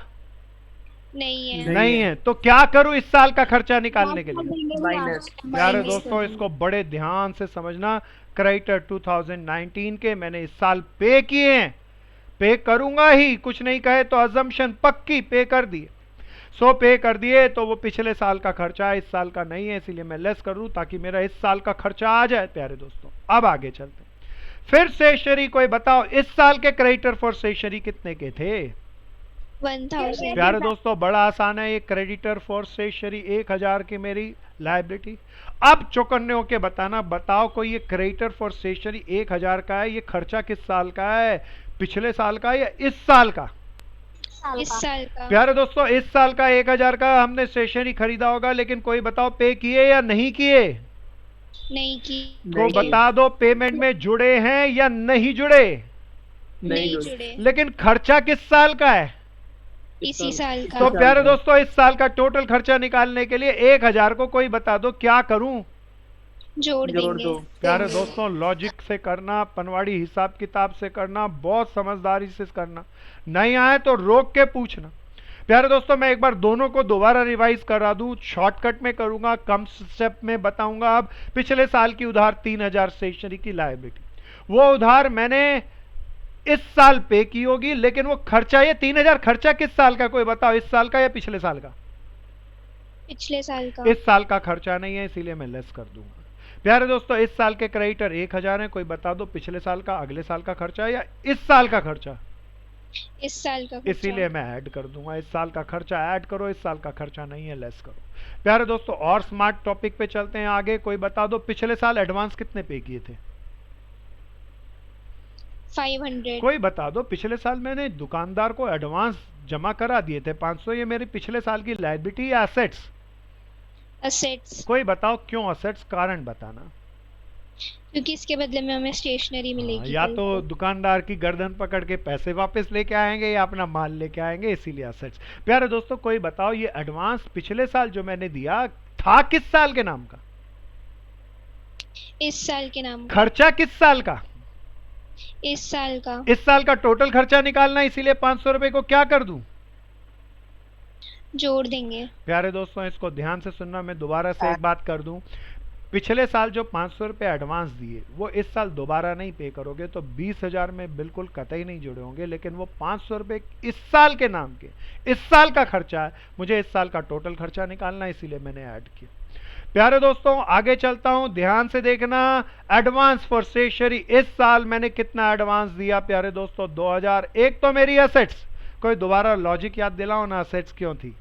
नहीं है। तो क्या करूं इस साल का खर्चा निकालने के लिए? माइनस। प्यारे दोस्तों, इसको बड़े ध्यान से समझना। क्रेडिटर 2019 के मैंने इस साल पे किए हैं, पे करूंगा ही, कुछ नहीं कहे तो अजम्पशन पक्की, पे कर दिए। सो पे कर दिए तो वो पिछले साल का खर्चा है, इस साल का नहीं है, इसीलिए मैं लेस कर दूं ताकि मेरा इस साल का खर्चा आ जाए। प्यारे दोस्तों, अब आगे चलते हैं। फिर स्टेशनरी, कोई बताओ इस साल के क्रेडिटर फॉर स्टेशनरी कितने के थे? 1,000। प्यारे दोस्तों, बड़ा आसान है, ये क्रेडिटर फॉर स्टेशनरी 1,000 की मेरी लायबिलिटी। अब चौकन्ने होके बताना, बताओ कोई ये क्रेडिटर फॉर स्टेशनरी 1,000 का है, ये खर्चा किस साल का है? पिछले साल का या इस साल का? इस साल का। प्यारे दोस्तों, इस साल का 1,000 का हमने स्टेशनरी खरीदा होगा, लेकिन कोई बताओ पे किए या नहीं किए? नहीं की। तो बता दो, पेमेंट में जुड़े हैं या नहीं जुड़े? नहीं जुड़े। लेकिन खर्चा किस साल का है? इसी साल का। तो प्यारे दोस्तों, इस साल का टोटल खर्चा निकालने के लिए 1,000 को कोई बता दो क्या करूं? जोड़ देंगे। प्यारे दोस्तों, लॉजिक से करना, पनवाड़ी हिसाब किताब से करना, बहुत समझदारी से करना, नहीं आए तो रोक के पूछना। प्यारे दोस्तों, मैं एक बार दोनों को दोबारा रिवाइज करा दूं, शॉर्टकट में करूंगा, कम स्टेप में बताऊंगा। अब पिछले साल की उधार 3,000 स्टेशनरी की लायबिलिटी, वो उधार मैंने इस साल पे की होगी, लेकिन वो खर्चा, ये 3000 खर्चा किस साल का, कोई बताओ, इस साल का या पिछले साल का? पिछले साल का। इस साल का खर्चा नहीं है, इसीलिए मैं लेस कर दूंगा। प्यारे दोस्तों, इस साल के क्रेडिटर 1000 है, कोई बता दो पिछले साल का, अगले साल का खर्चा है या इस साल का खर्चा? इस साल का खर्चा। इसीलिए मैं ऐड कर दूंगा, इस साल का खर्चा ऐड करो, इस साल का खर्चा नहीं है, लेस करो। प्यारे दोस्तों, और स्मार्ट टॉपिक पे चलते हैं आगे। कोई बता दो पिछले साल एडवांस कितने पे किए थे? 500। कोई बता दो पिछले साल मैंने दुकानदार को एडवांस जमा करा दिए थे 500, ये मेरी पिछले साल की लायबिलिटी या एसेट्स? असेट्स। कोई बताओ क्यों असेट्स, कारण बताना। क्योंकि इसके बदले में हमें स्टेशनरी मिलेगी। या कल तो को। दुकानदार की गर्दन पकड़ के पैसे वापस लेके आएंगे या अपना माल लेके आएंगे, इसीलिए असेट्स। प्यारे दोस्तों, कोई बताओ ये एडवांस पिछले साल जो मैंने दिया था किस साल के नाम का? इस साल के नाम का। खर्चा किस साल का? इस साल का। इस साल का टोटल खर्चा निकालना, इसीलिए 500 रुपए को क्या कर दूं? जोड़ देंगे। प्यारे दोस्तों, इसको ध्यान से सुनना, मैं दोबारा से एक बात कर दूं। पिछले साल जो 500 रुपए एडवांस दिए वो इस साल दोबारा नहीं पे करोगे तो 20,000 में बिल्कुल कतई नहीं जुड़े होंगे, लेकिन वो 500 रुपए इस साल के नाम के, इस साल का खर्चा है, मुझे इस साल का टोटल खर्चा निकालना है, इसीलिए मैंने ऐड किया। प्यारे दोस्तों, आगे चलता हूं, ध्यान से देखना। एडवांस फॉर स्टेशनरी, इस साल मैंने कितना एडवांस दिया प्यारे दोस्तों? 2000। एक तो मेरी एसेट्स, कोई दोबारा लॉजिक याद दिलाओ ना, एसेट्स क्यों थी?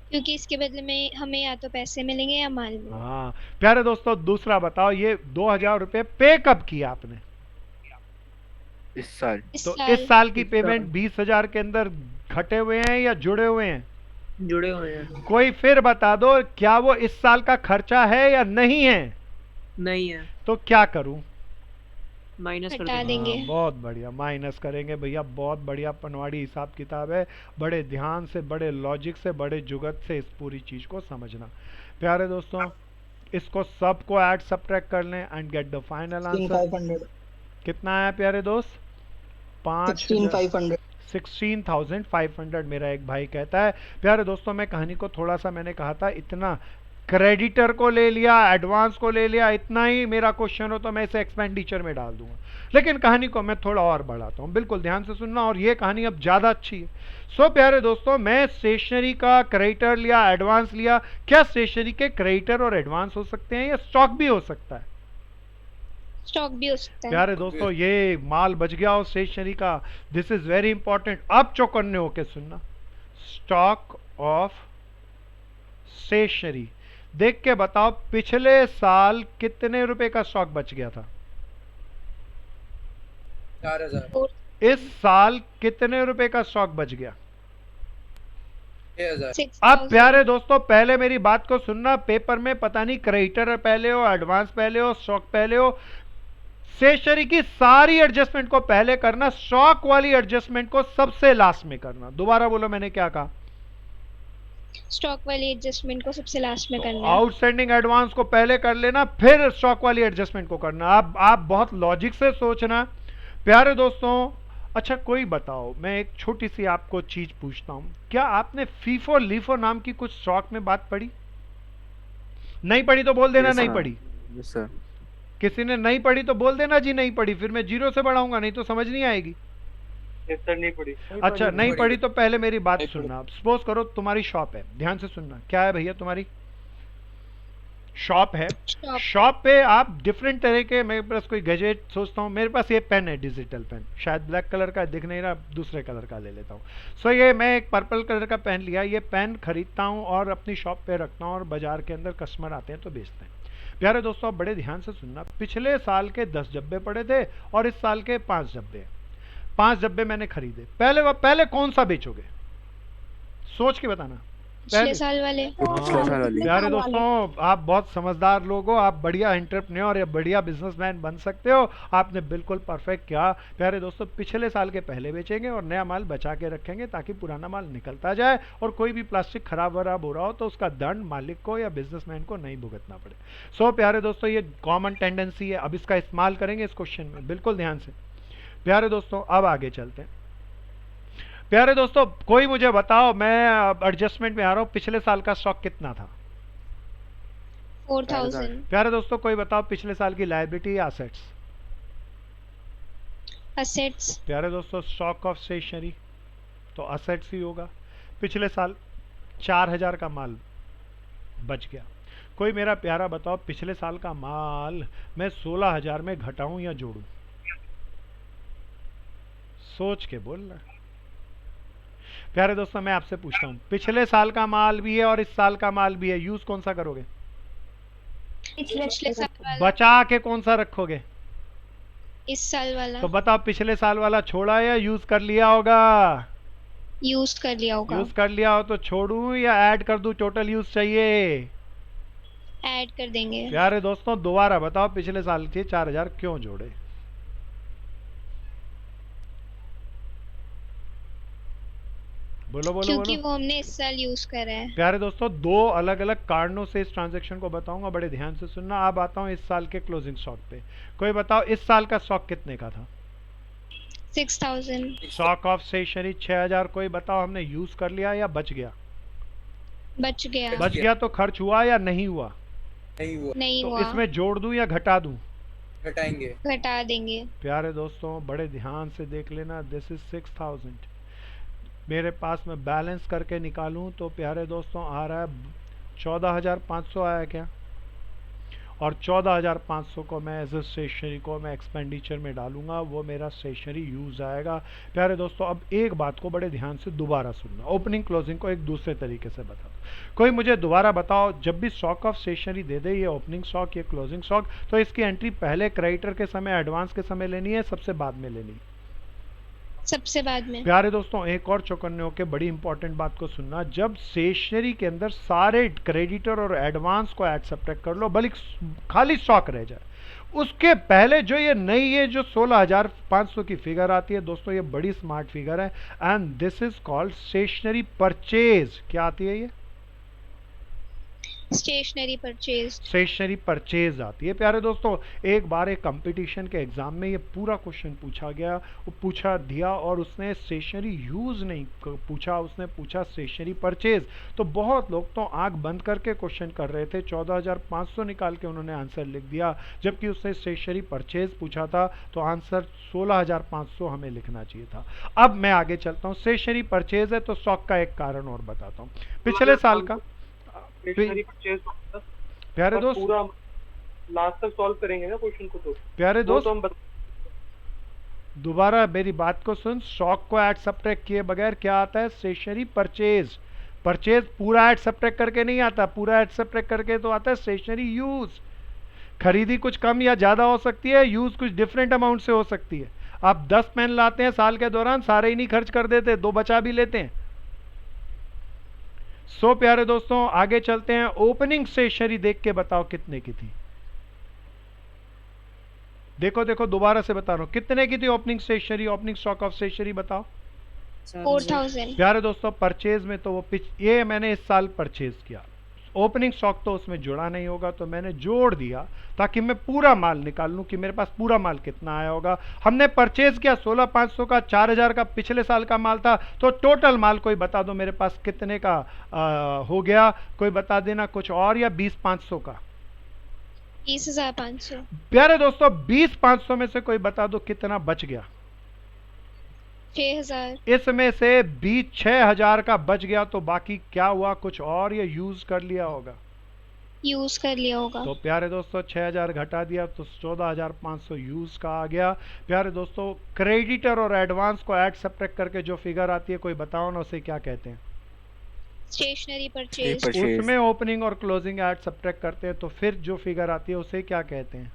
क्योंकि इसके बदले में हमें या तो पैसे मिलेंगे या माल मिलेगा। हाँ प्यारे दोस्तों, दूसरा बताओ, ये 2000 रुपए पे कब किया आपने? इस साल। तो इस साल की पेमेंट 20,000 के अंदर घटे हुए हैं या जुड़े हुए हैं? जुड़े हुए हैं। कोई फिर बता दो, क्या वो इस साल का खर्चा है या नहीं है? नहीं है। तो क्या करूं? माइनस कर हटा देंगे। बहुत बढ़िया, माइनस करेंगे भैया, बहुत बढ़िया पनवाड़ी हिसाब किताब है। बड़े ध्यान से, बड़े लॉजिक से, बड़े जुगत से इस पूरी चीज को समझना। प्यारे दोस्तों, इसको सबको ऐड सब्ट्रैक्ट कर लें and get the final answer. कितना आया प्यारे दोस्त? 16,500 मेरा एक भाई कहता है। प्यारे दोस्तों, मैं कहानी को थोड़ा सा, मैंने कहा था इतना क्रेडिटर को ले लिया, एडवांस को ले लिया, इतना ही मेरा क्वेश्चन हो तो मैं इसे एक्सपेंडिचर में डाल दूंगा, लेकिन कहानी को मैं थोड़ा और बढ़ाता हूं। बिल्कुल ध्यान से सुनना, और ये कहानी अब ज्यादा अच्छी है। सो प्यारे दोस्तों, मैं स्टेशनरी का क्रेडिटर लिया, एडवांस लिया। क्या स्टेशनरी के क्रेडिटर और एडवांस हो सकते हैं या स्टॉक भी हो सकता है? स्टॉक भी हो सकता है। प्यारे दोस्तों, ये माल बच गया हो स्टेशनरी का, दिस इज वेरी इंपॉर्टेंट। अब चौकन्ने होके सुनना। स्टॉक ऑफ स्टेशनरी, देख के बताओ पिछले साल कितने रुपए का स्टॉक बच गया था? 4000। इस साल कितने रुपए का स्टॉक बच गया? 6000। अब प्यारे दोस्तों, पहले मेरी बात को सुनना। पेपर में पता नहीं क्रेडिटर पहले हो, एडवांस पहले हो, स्टॉक पहले हो। स्टेशनरी की सारी एडजस्टमेंट को पहले करना, स्टॉक वाली एडजस्टमेंट को सबसे लास्ट में करना। दोबारा बोलो, मैंने क्या कहा? स्टॉक वाली एडजस्टमेंट को सबसे लास्ट में करना है। आउटस्टैंडिंग एडवांस को पहले कर लेना, फिर स्टॉक वाली एडजस्टमेंट को करना। आप बहुत लॉजिक से सोचना प्यारे दोस्तों। अच्छा, कोई बताओ, मैं एक छोटी सी आपको चीज पूछता हूं, क्या आपने फीफो लीफो नाम की कुछ स्टॉक में बात पढ़ी? नहीं पढ़ी तो बोल देना नहीं पढ़ी। सर, किसी ने नहीं पढ़ी तो बोल देना जी नहीं पढ़ी, फिर मैं जीरो से बढ़ाऊंगा, नहीं तो समझ नहीं आएगी। सर नहीं पढ़ी। अच्छा, नहीं पढ़ी तो पहले मेरी बात सुनना। सपोज करो तुम्हारी शॉप है, ध्यान से सुनना। क्या है भैया तुम्हारी? शॉप है। शॉप पे आप डिफरेंट तरह के, मेरे पास कोई गैजेट सोचता हूँ, मेरे पास ये पेन है, डिजिटल पेन, शायद ब्लैक कलर का दिख नहीं रहा, दूसरे कलर का ले लेता हूँ। सो ये मैं एक पर्पल कलर का पेन लिया, ये पेन खरीदता हूँ और अपनी शॉप पे रखता हूँ, और बाजार के अंदर कस्टमर आते हैं तो बेचते हैं। प्यारे दोस्तों, आप बड़े ध्यान से सुनना। पिछले साल के 10 डब्बे पड़े थे और इस साल के 5 डब्बे। 5 डब्बे मैंने खरीदे। पहले कौन सा बेचोगे? सोच के बताना। पिछले साल वाले। प्यारे दोस्तों, आप बहुत समझदार लोग हो, आप बढ़िया एंटरप्रेन्योर या बढ़िया बिजनेसमैन बन सकते हो। आपने बिल्कुल परफेक्ट किया। प्यारे दोस्तों, पिछले साल के पहले बेचेंगे और नया माल बचा के रखेंगे ताकि पुराना माल निकलता जाए, और कोई भी प्लास्टिक खराब वराब हो रहा हो तो उसका दंड मालिक को या बिजनेसमैन को नहीं भुगतना पड़े। सो प्यारे दोस्तों, ये कॉमन टेंडेंसी है, अब इसका इस्तेमाल करेंगे इस क्वेश्चन में, बिल्कुल ध्यान से। प्यारे दोस्तों, अब आगे चलते हैं। प्यारे दोस्तों, कोई मुझे बताओ, मैं एडजस्टमेंट में आ रहा हूं, पिछले साल का स्टॉक कितना था? 4000। प्यारे दोस्तों, कोई बताओ पिछले साल की लायबिलिटी या एसेट्स? असेट्स। प्यारे दोस्तों स्टॉक ऑफ स्टेशनरी तो असेट्स ही होगा। पिछले साल 4000 का माल बच गया। कोई मेरा प्यारा बताओ पिछले साल का माल मैं 16000 में घटाऊं या जोड़ूं? सोच के बोलना। प्यारे दोस्तों मैं आपसे पूछता हूं, पिछले साल का माल भी है और इस साल का माल भी है, यूज कौन सा करोगे? पिछले साल वाला। बचा के कौन सा रखोगे? इस साल वाला। तो बताओ पिछले साल वाला छोड़ा या यूज कर लिया होगा? यूज कर लिया होगा। यूज कर लिया हो तो छोड़ूं या ऐड कर दूं? टोटल यूज चाहिए, ऐड कर देंगे। प्यारे दोस्तों दोबारा बताओ पिछले साल के 4000 क्यों जोड़े? बोलो बोलो क्योंकि बोलो। वो हमने इस साल यूज करा है। प्यारे दोस्तों दो अलग अलग कारणों से इस ट्रांजैक्शन को बताऊंगा, बड़े ध्यान से सुनना। अब आता हूं इस साल के क्लोजिंग स्टॉक पे। कोई बताओ इस साल का स्टॉक कितने का था? 6000। Stock of stationery 6000। कोई बताओ हमने यूज कर लिया या बच गया? बच गया। बच गया तो खर्च हुआ या नहीं हुआ? नहीं हुआ। नहीं तो हुआ। इसमें जोड़ दूं या घटा दूं? घटाएंगे। घटा देंगे। प्यारे दोस्तों बड़े ध्यान से देख लेना, दिस इज 6000। मेरे पास में बैलेंस करके निकालूं तो प्यारे दोस्तों आ रहा है 14500 आया क्या? और 14500 को मैं एज ए स्टेशनरी को मैं एक्सपेंडिचर में डालूंगा, वो मेरा स्टेशनरी यूज आएगा। प्यारे दोस्तों अब एक बात को बड़े ध्यान से दोबारा सुनना, ओपनिंग क्लोजिंग को एक दूसरे तरीके से बता दो। कोई मुझे दोबारा बताओ, जब भी स्टॉक ऑफ स्टेशनरी दे दे, ये ओपनिंग स्टॉक ये क्लोजिंग स्टॉक, तो इसकी एंट्री पहले क्रेडिटर के समय एडवांस के समय लेनी है, सबसे बाद में लेनी है? सबसे बाद में। प्यारे दोस्तों एक और चौकन्ने होके बड़ी इंपॉर्टेंट बात को सुनना, जब स्टेशनरी के अंदर सारे क्रेडिटर और एडवांस को ऐड सब्ट्रैक्ट कर लो, बल्कि खाली स्टॉक रह जाए, उसके पहले जो ये नई है जो 16500 की फिगर आती है दोस्तों, ये बड़ी स्मार्ट फिगर है and this is called stationery purchase. क्या आती है ये? Stationery purchase. स्टेशनरी परचेज आती है। प्यारे दोस्तों एक बार एक कंपटीशन के एग्जाम में ये पूरा क्वेश्चन पूछा गया, वो पूछा दिया और उसने स्टेशनरी यूज नहीं पूछा, उसने पूछा स्टेशनरी परचेज। तो बहुत लोग तो आंख बंद करके क्वेश्चन कर रहे थे, 14500 निकाल के उन्होंने आंसर लिख दिया, जबकि उसने स्टेशनरी परचेज पूछा था तो आंसर 16500 हमें लिखना चाहिए था। अब मैं आगे चलता हूँ, स्टेशनरी परचेज है तो स्टॉक का एक कारण और बताता हूँ। पिछले साल का प्यारे दोस्त पूरा लास्ट तक सॉल्व करेंगे ना क्वेश्चन को, तो प्यारे दोस्त तो हम दोबारा मेरी बात को सुन, स्टॉक को ऐड सब्ट्रैक्ट किए बगैर क्या आता है? Stationery purchase. परचेज पूरा ऐड सब्ट्रैक्ट करके नहीं आता, पूरा ऐड सब्ट्रैक्ट करके तो आता है स्टेशनरी यूज। खरीदी कुछ कम या ज्यादा हो सकती है, यूज कुछ डिफरेंट अमाउंट से हो सकती है। आप 10 पेन लाते हैं साल के दौरान, सारे ही नहीं खर्च कर देते, 2 बचा भी लेते हैं। सो प्यारे दोस्तों आगे चलते हैं, ओपनिंग स्टेशनरी देख के बताओ कितने की थी? देखो देखो दोबारा से बता रहा हूं, कितने की थी opening stationery, opening stock of stationery बताओ? 4000। प्यारे दोस्तों परचेज में तो वो ये मैंने इस साल परचेज किया, ओपनिंग स्टॉक तो उसमें जुड़ा नहीं होगा, तो मैंने जोड़ दिया ताकि मैं पूरा माल निकाल लूं कि मेरे पास पूरा माल कितना आया होगा। हमने परचेज किया 16500 का, 4000 का पिछले साल का माल था, तो टोटल माल कोई बता दो मेरे पास कितने का हो गया? कोई बता देना कुछ और, या 20500 का? 20500। प्यारे दोस्तों 20500 में से कोई बता दो कितना बच गया? 6000। इसमें से 6000 का बच गया, तो बाकी क्या हुआ? कुछ और या यूज कर लिया होगा? यूज कर लिया होगा। तो प्यारे दोस्तों 6000 घटा दिया तो 14500 यूज का आ गया। प्यारे दोस्तों क्रेडिटर और एडवांस को ऐड सब्ट्रैक्ट करके जो फिगर आती है, कोई बताओ ना उसे क्या कहते हैं? Stationery purchase. उसमें ओपनिंग और क्लोजिंग ऐड सब्ट्रैक्ट करते हैं, तो फिर जो फिगर आती है उसे क्या कहते हैं?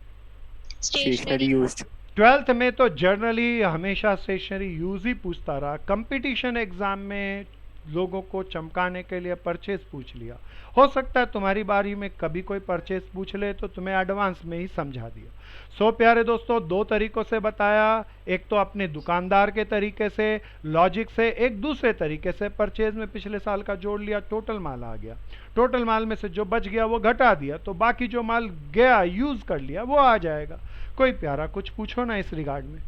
Stationery used. 12th में तो जनरली हमेशा स्टेशनरी यूज ही पूछता रहा, कंपटीशन एग्जाम में लोगों को चमकाने के लिए परचेज पूछ लिया। हो सकता है तुम्हारी बारी में कभी कोई परचेज पूछ ले तो तुम्हें एडवांस में ही समझा दिया। सो प्यारे दोस्तों 2 तरीकों से बताया, एक तो अपने दुकानदार के तरीके से, लॉजिक से, एक दूसरे तरीके से परचेज में पिछले साल का जोड़ लिया, टोटल माल आ गया, टोटल माल में से जो बच गया वो घटा दिया, तो बाकी जो माल गया यूज कर लिया वो आ जाएगा। कोई प्यारा कुछ पूछो ना इस रिगार्ड में।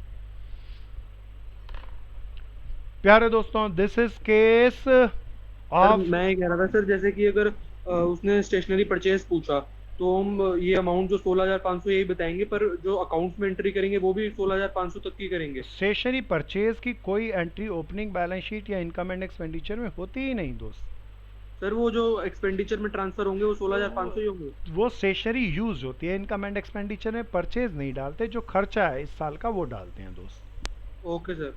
प्यारे दोस्तों दिस इज केस ऑफ, मैं कह रहा था सर, जैसे कि अगर उसने स्टेशनरी परचेज पूछा तो हम ये अमाउंट जो 16,500 यही बताएंगे, पर जो अकाउंट में एंट्री करेंगे वो भी 16,500 तक की करेंगे। स्टेशनरी परचेज की कोई एंट्री ओपनिंग बैलेंस शीट या इनकम एंड एक्सपेंडिचर में होती ही नहीं दोस्त। सर वो जो एक्सपेंडिचर में ट्रांसफर होंगे वो 16,500 ही होंगे। वो स्टेशनरी यूज होती है, इनकम एंड एक्सपेंडिचर में परचेज नहीं डालते, जो खर्चा है इस साल का वो डालते हैं दोस्त। Okay sir.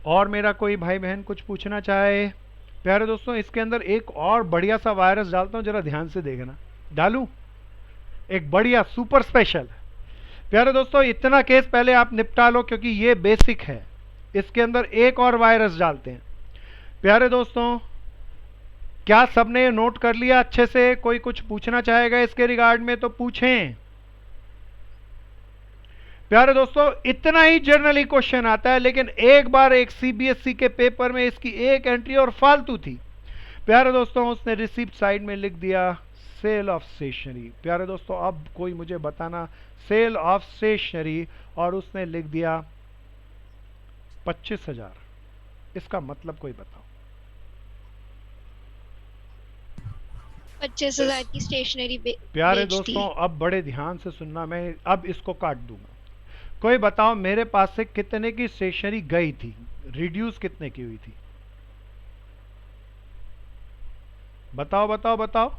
और मेरा कोई भाई बहन कुछ पूछना चाहे? प्यारे दोस्तों इसके अंदर एक और बढ़िया सा वायरस डालता हूँ, जरा ध्यान से देखना। डालूं एक बढ़िया सुपर स्पेशल। प्यारे दोस्तों इतना केस पहले आप निपटा लो क्योंकि ये बेसिक है। इसके अंदर एक और वायरस डालते हैं। प्यारे दोस्तों क्या सबने ये नोट कर लिया अच्छे से? कोई कुछ पूछना चाहेगा इसके रिगार्ड में तो पूछें। प्यारे दोस्तों इतना ही जनरली क्वेश्चन आता है, लेकिन एक बार एक सीबीएसई के पेपर में इसकी एक एंट्री और फालतू थी। प्यारे दोस्तों उसने रिसिप्ट साइड में लिख दिया सेल ऑफ स्टेशनरी। प्यारे दोस्तों अब कोई मुझे बताना सेल ऑफ स्टेशनरी, और उसने लिख दिया 25,000। इसका मतलब कोई बताओ। 25,000 की स्टेशनरी प्यारे दोस्तों अब बड़े ध्यान से सुनना, मैं अब इसको काट दूंगा। कोई बताओ मेरे पास से कितने की स्टेशनरी गई थी, रिड्यूस कितने की हुई थी? बताओ बताओ बताओ।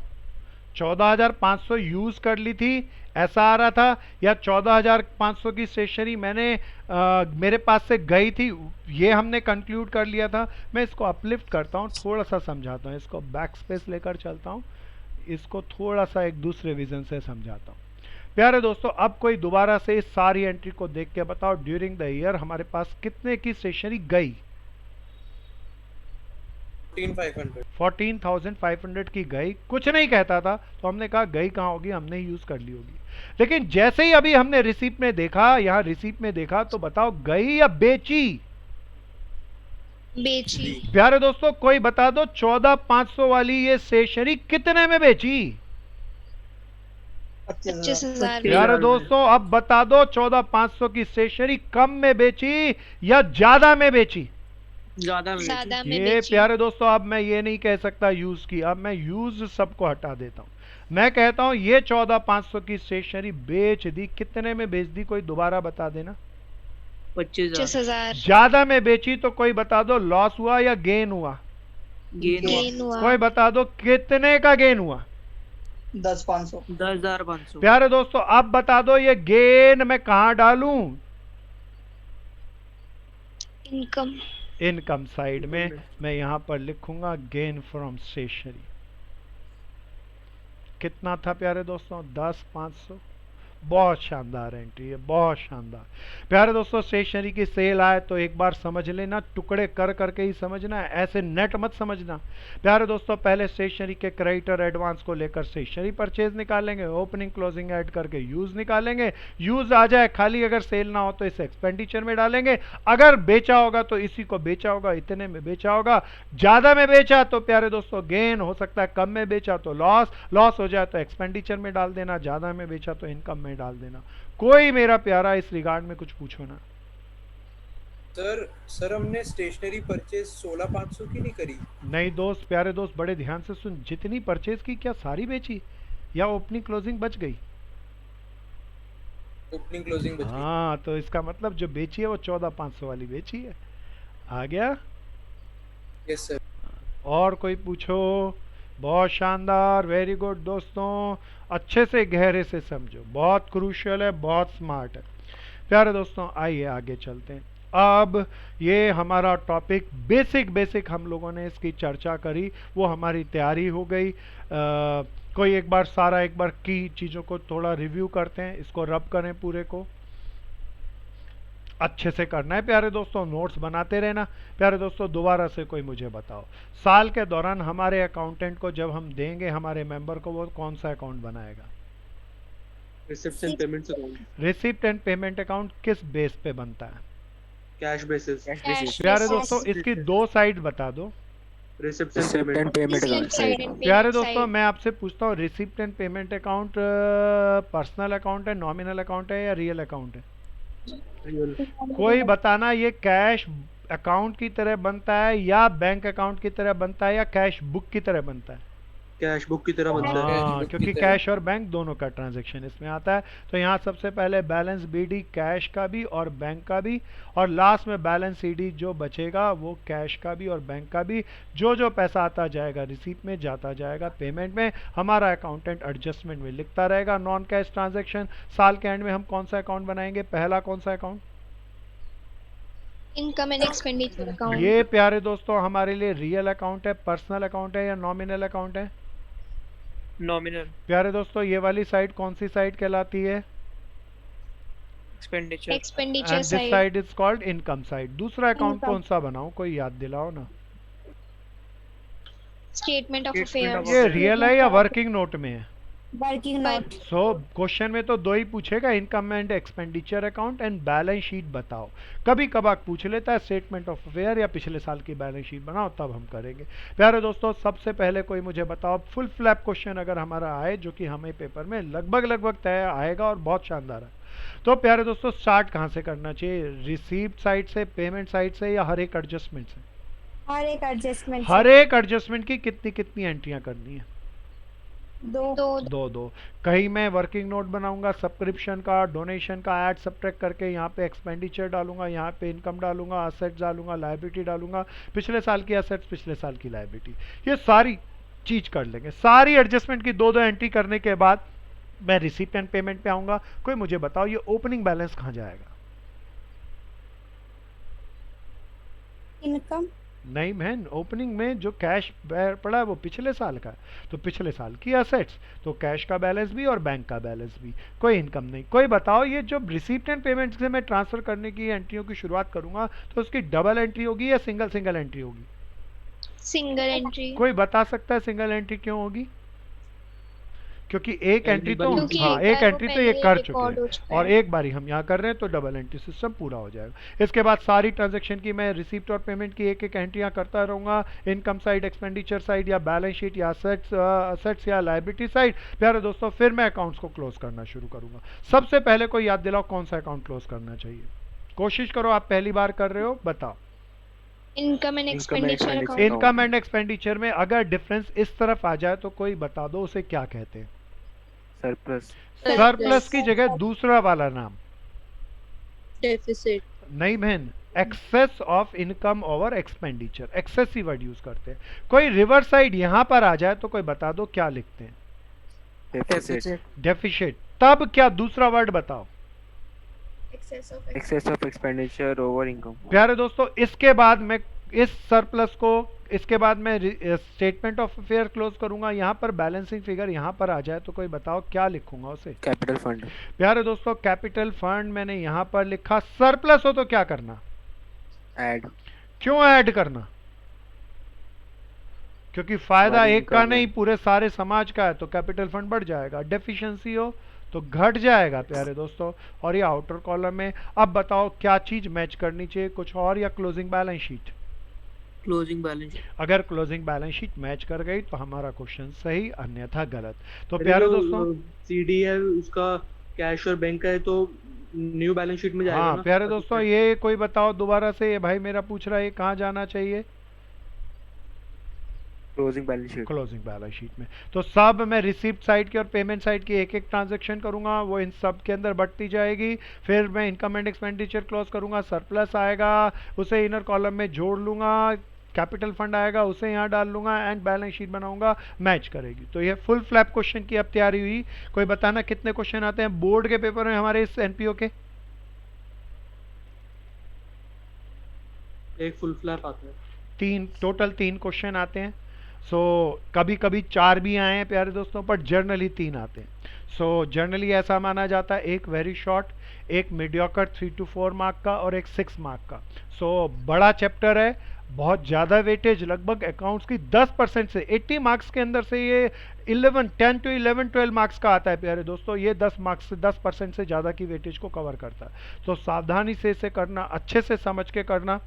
14,500 यूज कर ली थी ऐसा आ रहा था, या 14,500 की स्टेशनरी मेरे पास से गई थी, ये हमने कंक्लूड कर लिया था। मैं इसको अपलिफ्ट करता हूँ, थोड़ा सा समझाता हूँ, इसको बैक स्पेस लेकर चलता हूँ, इसको थोड़ा सा एक दूसरे विजन से समझाता हूँ। प्यारे दोस्तों अब कोई दोबारा से इस सारी एंट्री को देख के बताओ ड्यूरिंग द ईयर हमारे पास कितने की स्टेशनरी गई? 14,500 की गई। कुछ नहीं कहता था तो हमने कहा गई कहाँ होगी, हमने यूज कर ली होगी। लेकिन जैसे ही अभी हमने रिसीप्ट में देखा, यहाँ रिसीप्ट में देखा, तो बताओ गई या बेची? बेची। प्यारे दोस्तों कोई बता दो 14,500 वाली ये स्टेशनरी कितने में बेची? 25,000। प्यारे दोस्तों अब बता दो 14,500 की स्टेशनरी कम में बेची या ज्यादा में बेची? ज्यादा में ये बेची। प्यारे दोस्तों अब मैं ये नहीं कह सकता यूज की, अब मैं यूज सबको हटा देता हूं। मैं कहता हूं ये 14,500 की स्टेशनरी बेच दी। कितने में बेच दी कोई दोबारा बता देना? 25,000। ज्यादा में बेची तो कोई बता दो लॉस हुआ या गेन हुआ? गेन हुआ। कोई बता दो कितने का गेन हुआ? 10,500। प्यारे दोस्तों अब बता दो ये गेन मैं कहां डालूं? इनकम साइड में मैं यहां पर लिखूंगा गेन फ्रॉम स्टेशनरी। कितना था प्यारे दोस्तों? 10,500। बहुत शानदार एंट्री है, बहुत शानदार। प्यारे दोस्तों स्टेशनरी की सेल आए तो एक बार समझ लेना, टुकड़े कर करके ही समझना, ऐसे नेट मत समझना। प्यारे दोस्तों पहले स्टेशनरी के क्रेडिटर एडवांस को लेकर स्टेशनरी परचेज निकालेंगे, ओपनिंग क्लोजिंग ऐड करके यूज निकालेंगे। यूज आ जाए खाली, अगर सेल ना हो तो इसे एक्सपेंडिचर में डालेंगे। अगर बेचा होगा तो इसी को बेचा होगा, इतने में बेचा होगा। ज्यादा में बेचा तो प्यारे दोस्तों गेन हो सकता है, कम में बेचा तो लॉस, लॉस हो जाए तो एक्सपेंडिचर में डाल देना, ज्यादा में बेचा तो इनकम में डाल देना। कोई मेरा प्यारा इस रिगार्ड में कुछ पूछो ना। सर हमने स्टेशनरी परचेज 16,500 की नहीं करी? नहीं दोस्त, प्यारे दोस्त बड़े ध्यान से सुन। जितनी परचेज की क्या सारी बेची या ओपनिंग क्लोजिंग बच गई? ओपनिंग क्लोजिंग बच गई। हाँ तो इसका मतलब जो बेची है वो 14,500 वाली बेची है। आ गया? Yes sir. और कोई पूछो? बहुत शानदार, वेरी गुड दोस्तों, अच्छे से गहरे से समझो, बहुत क्रूशियल है, बहुत स्मार्ट है। प्यारे दोस्तों आइए आगे चलते हैं। अब ये हमारा टॉपिक बेसिक हम लोगों ने इसकी चर्चा करी, वो हमारी तैयारी हो गई। कोई एक बार की चीज़ों को थोड़ा रिव्यू करते हैं, इसको रब करें, पूरे को अच्छे से करना है प्यारे दोस्तों, नोट्स बनाते रहना। प्यारे दोस्तों दोबारा से कोई मुझे बताओ, साल के दौरान हमारे अकाउंटेंट को जब हम देंगे हमारे मेंबर को, वो कौन सा अकाउंट बनाएगा? Receipt and payment account. Receipt and payment account किस बेस पे बनता है? Cash basis. प्यारे दोस्तों इसकी दो साइड बता दो। Receipt and payment account. प्यारे दोस्तों मैं आपसे पूछता हूँ, receipt and payment account personal account है, नॉमिनल अकाउंट है या रियल अकाउंट है? कोई बताना ये कैश अकाउंट की तरह बनता है या बैंक अकाउंट की तरह बनता है या कैश बुक की तरह बनता है? कैश बुक की तरह बनता है। हाँ, क्योंकि कैश और बैंक दोनों का ट्रांजैक्शन इसमें आता है। तो यहाँ सबसे पहले बैलेंस बीडी कैश का भी और बैंक का भी, और लास्ट में बैलेंस सीडी जो बचेगा वो कैश का भी और बैंक का भी। जो जो पैसा आता जाएगा रिसीट में, जाता जाएगा पेमेंट में, हमारा अकाउंटेंट एडजस्टमेंट में लिखता रहेगा नॉन कैश ट्रांजेक्शन। साल के एंड में हम कौन सा अकाउंट बनाएंगे? पहला कौन सा account? Income and expenditure account. ये प्यारे दोस्तों हमारे लिए रियल अकाउंट है, पर्सनल अकाउंट है या नॉमिनल अकाउंट है? नॉमिनल। प्यारे दोस्तों ये वाली साइड कौन सी साइड कहलाती है? Expenditure. Expenditure and this side. Side is called income side. दूसरा अकाउंट Income. कौन सा बनाऊं? कोई याद दिलाओ ना। Statement of Statement of affairs. ये रियल है या वर्किंग नोट में है? Working note. सो क्वेश्चन में तो दो ही पूछेगा, income and expenditure account and balance sheet बताओ। कभी कभार पूछ लेता है स्टेटमेंट ऑफ अफेयर या पिछले साल की बैलेंस शीट बनाओ, तब हम करेंगे। प्यारे दोस्तों सबसे पहले कोई मुझे बताओ, फुल फ्लैप क्वेश्चन अगर हमारा आए, जो कि हमें पेपर में लगभग तय आएगा और बहुत शानदार है, तो प्यारे दोस्तों स्टार्ट कहाँ से करना चाहिए? रिसीप्ट साइड से, पेमेंट साइड से, या हर एक एडजस्टमेंट से? हर एक एडजस्टमेंट। हर एक एडजस्टमेंट की कितनी कितनी एंट्रियां करनी है? दो। दो। कहीं मैं वर्किंग नोट बनाऊंगा सब्सक्रिप्शन का, डोनेशन का, ऐड सब्ट्रैक्ट करके यहाँ पे एक्सपेंडिचर डालूंगा, यहाँ पे इनकम डालूंगा, असेट्स डालूंगा, लायबिलिटी डालूंगा, पिछले साल की असेट्स, पिछले साल की लायबिलिटी, ये सारी चीज कर लेंगे। सारी एडजस्टमेंट की दो एंट्री करने के बाद मैं रिसीप्ट एंड पेमेंट पे आऊंगा। कोई मुझे बताओ ये ओपनिंग बैलेंस कहाँ जाएगा? इनकम। नहीं मैन, ओपनिंग में जो कैश पड़ा है वो पिछले साल का है, तो पिछले साल की असेट्स, तो कैश का बैलेंस भी और बैंक का बैलेंस भी, कोई इनकम नहीं। कोई बताओ ये जो रिसीप्ट एंड पेमेंट से मैं ट्रांसफर करने की एंट्रियों की शुरुआत करूंगा तो उसकी डबल एंट्री होगी या सिंगल एंट्री होगी? Single entry. कोई बता सकता है सिंगल एंट्री क्यों होगी? क्योंकि एक एंट्री तो क्योंकि हाँ, एक एक बार एंट्री वो तो ये पहले कर रिकॉर्ड चुके हो हैं चुका और है। एक बारी हम यहाँ कर रहे हैं तो डबल एंट्री सिस्टम पूरा हो जाएगा। इसके बाद सारी ट्रांजैक्शन की मैं रिसीप्ट और पेमेंट की एक एक एंट्रियाँ करता रहूँगा, इनकम साइड, एक्सपेंडिचर साइड, या बैलेंस शीट, या असेट्स या लायबिलिटी साइड। प्यारे दोस्तों फिर मैं अकाउंट्स को क्लोज करना शुरू करूँगा। सबसे पहले कोई याद दिलाओ कौन सा अकाउंट क्लोज करना चाहिए? कोशिश करो, आप पहली बार कर रहे हो, बताओ। Income and expenditure account. Income and expenditure में अगर डिफरेंस इस तरफ आ जाए तो कोई बता दो उसे क्या कहते हैं? सरप्लस। सरप्लस की जगह दूसरा वाला नाम। डेफिसिट। नहीं बहन, excess of income over expenditure, excess ही वर्ड यूज करते हैं। कोई रिवर्स साइड यहाँ पर आ जाए तो कोई बता दो क्या लिखते हैं? डेफिसिट। डेफिशिट। तब क्या दूसरा वर्ड बताओ? Excess of expenditure over income. प्यारे दोस्तों इसके बाद मैं इस सरप्लस को, इसके बाद मैं स्टेटमेंट ऑफ अफेयर क्लोज करूंगा। यहाँ पर बैलेंसिंग फिगर यहाँ पर आ जाए तो कोई बताओ क्या लिखूंगा उसे? Capital fund. प्यारे दोस्तों कैपिटल फंड मैंने यहाँ पर लिखा। सरप्लस हो तो क्या करना? ऐड। क्यों ऐड करना? क्योंकि फायदा एक का नहीं पूरे सारे समाज का है, तो कैपिटल फंड बढ़ जाएगा। डेफिशिएंसी हो तो घट जाएगा प्यारे दोस्तों। और ये आउटर कॉलम में अब बताओ क्या चीज मैच करनी चाहिए, कुछ और या closing balance sheet? Closing balance. अगर क्लोजिंग बैलेंस शीट मैच कर गई तो हमारा क्वेश्चन सही, अन्यथा गलत। तो प्यारे दोस्तों सीडी है उसका कैश और बैंक का है तो न्यू बैलेंस शीट में जाएगा हाँ ना? प्यारे दोस्तों ये कोई बताओ दोबारा से, ये भाई मेरा पूछ रहा है कहाँ जाना चाहिए? Closing balance sheet. Closing balance sheet में। तो सब मैं रिसीप्ट साइड की और पेमेंट साइड की एक एक ट्रांजैक्शन करूंगा, वो इन सब के अंदर बढ़ती जाएगी। फिर मैं इनकम एंड एक्सपेंडिचर क्लोज करूंगा, सरप्लस आएगा उसे इनर कॉलम में जोड़ लूंगा, कैपिटल फंड आएगा उसे यहाँ डाल लूंगा, एंड बैलेंस शीट बनाऊंगा, मैच करेगी। तो ये फुल फ्लैप क्वेश्चन की अब तैयारी हुई। कोई बताना कितने क्वेश्चन आते हैं बोर्ड के पेपर में हमारे इस एनपीओ के? एक फुल फ्लैप आता है। टोटल 3 क्वेश्चन आते हैं। सो कभी कभी 4 भी आए हैं प्यारे दोस्तों, पर जर्नली 3 आते हैं। सो जर्नली ऐसा माना जाता है एक वेरी शॉर्ट, एक मीडियोकर 3 to 4 मार्क का और एक 6 मार्क का। सो बड़ा चैप्टर है, बहुत ज़्यादा वेटेज, लगभग अकाउंट्स की 10% से 80 मार्क्स के अंदर से ये 10 to 11 12 मार्क्स का आता है प्यारे दोस्तों। ये 10 मार्क्स से 10% से ज़्यादा की वेटेज को कवर करता है। तो सावधानी से इसे करना, अच्छे से समझ के करना।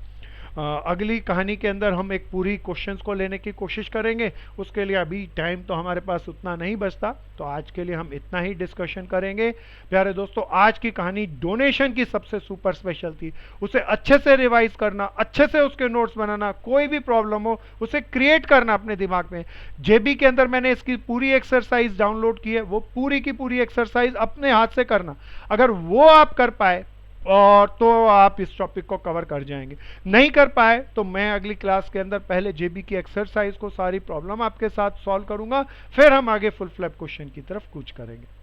अगली कहानी के अंदर हम एक पूरी क्वेश्चंस को लेने की कोशिश करेंगे। उसके लिए अभी टाइम तो हमारे पास उतना नहीं बचता, तो आज के लिए हम इतना ही डिस्कशन करेंगे। प्यारे दोस्तों, आज की कहानी डोनेशन की सबसे सुपर स्पेशल थी। उसे अच्छे से रिवाइज करना, अच्छे से उसके नोट्स बनाना, कोई भी प्रॉब्लम हो उसे क्रिएट करना अपने दिमाग में। जेबी के अंदर मैंने इसकी पूरी एक्सरसाइज डाउनलोड की है, वो पूरी की पूरी एक्सरसाइज अपने हाथ से करना। अगर वो आप कर पाए और तो आप इस टॉपिक को कवर कर जाएंगे। नहीं कर पाए तो मैं अगली क्लास के अंदर पहले जेबी की एक्सरसाइज को, सारी प्रॉब्लम आपके साथ सॉल्व करूंगा, फिर हम आगे फुल फ्लैप क्वेश्चन की तरफ कूच करेंगे।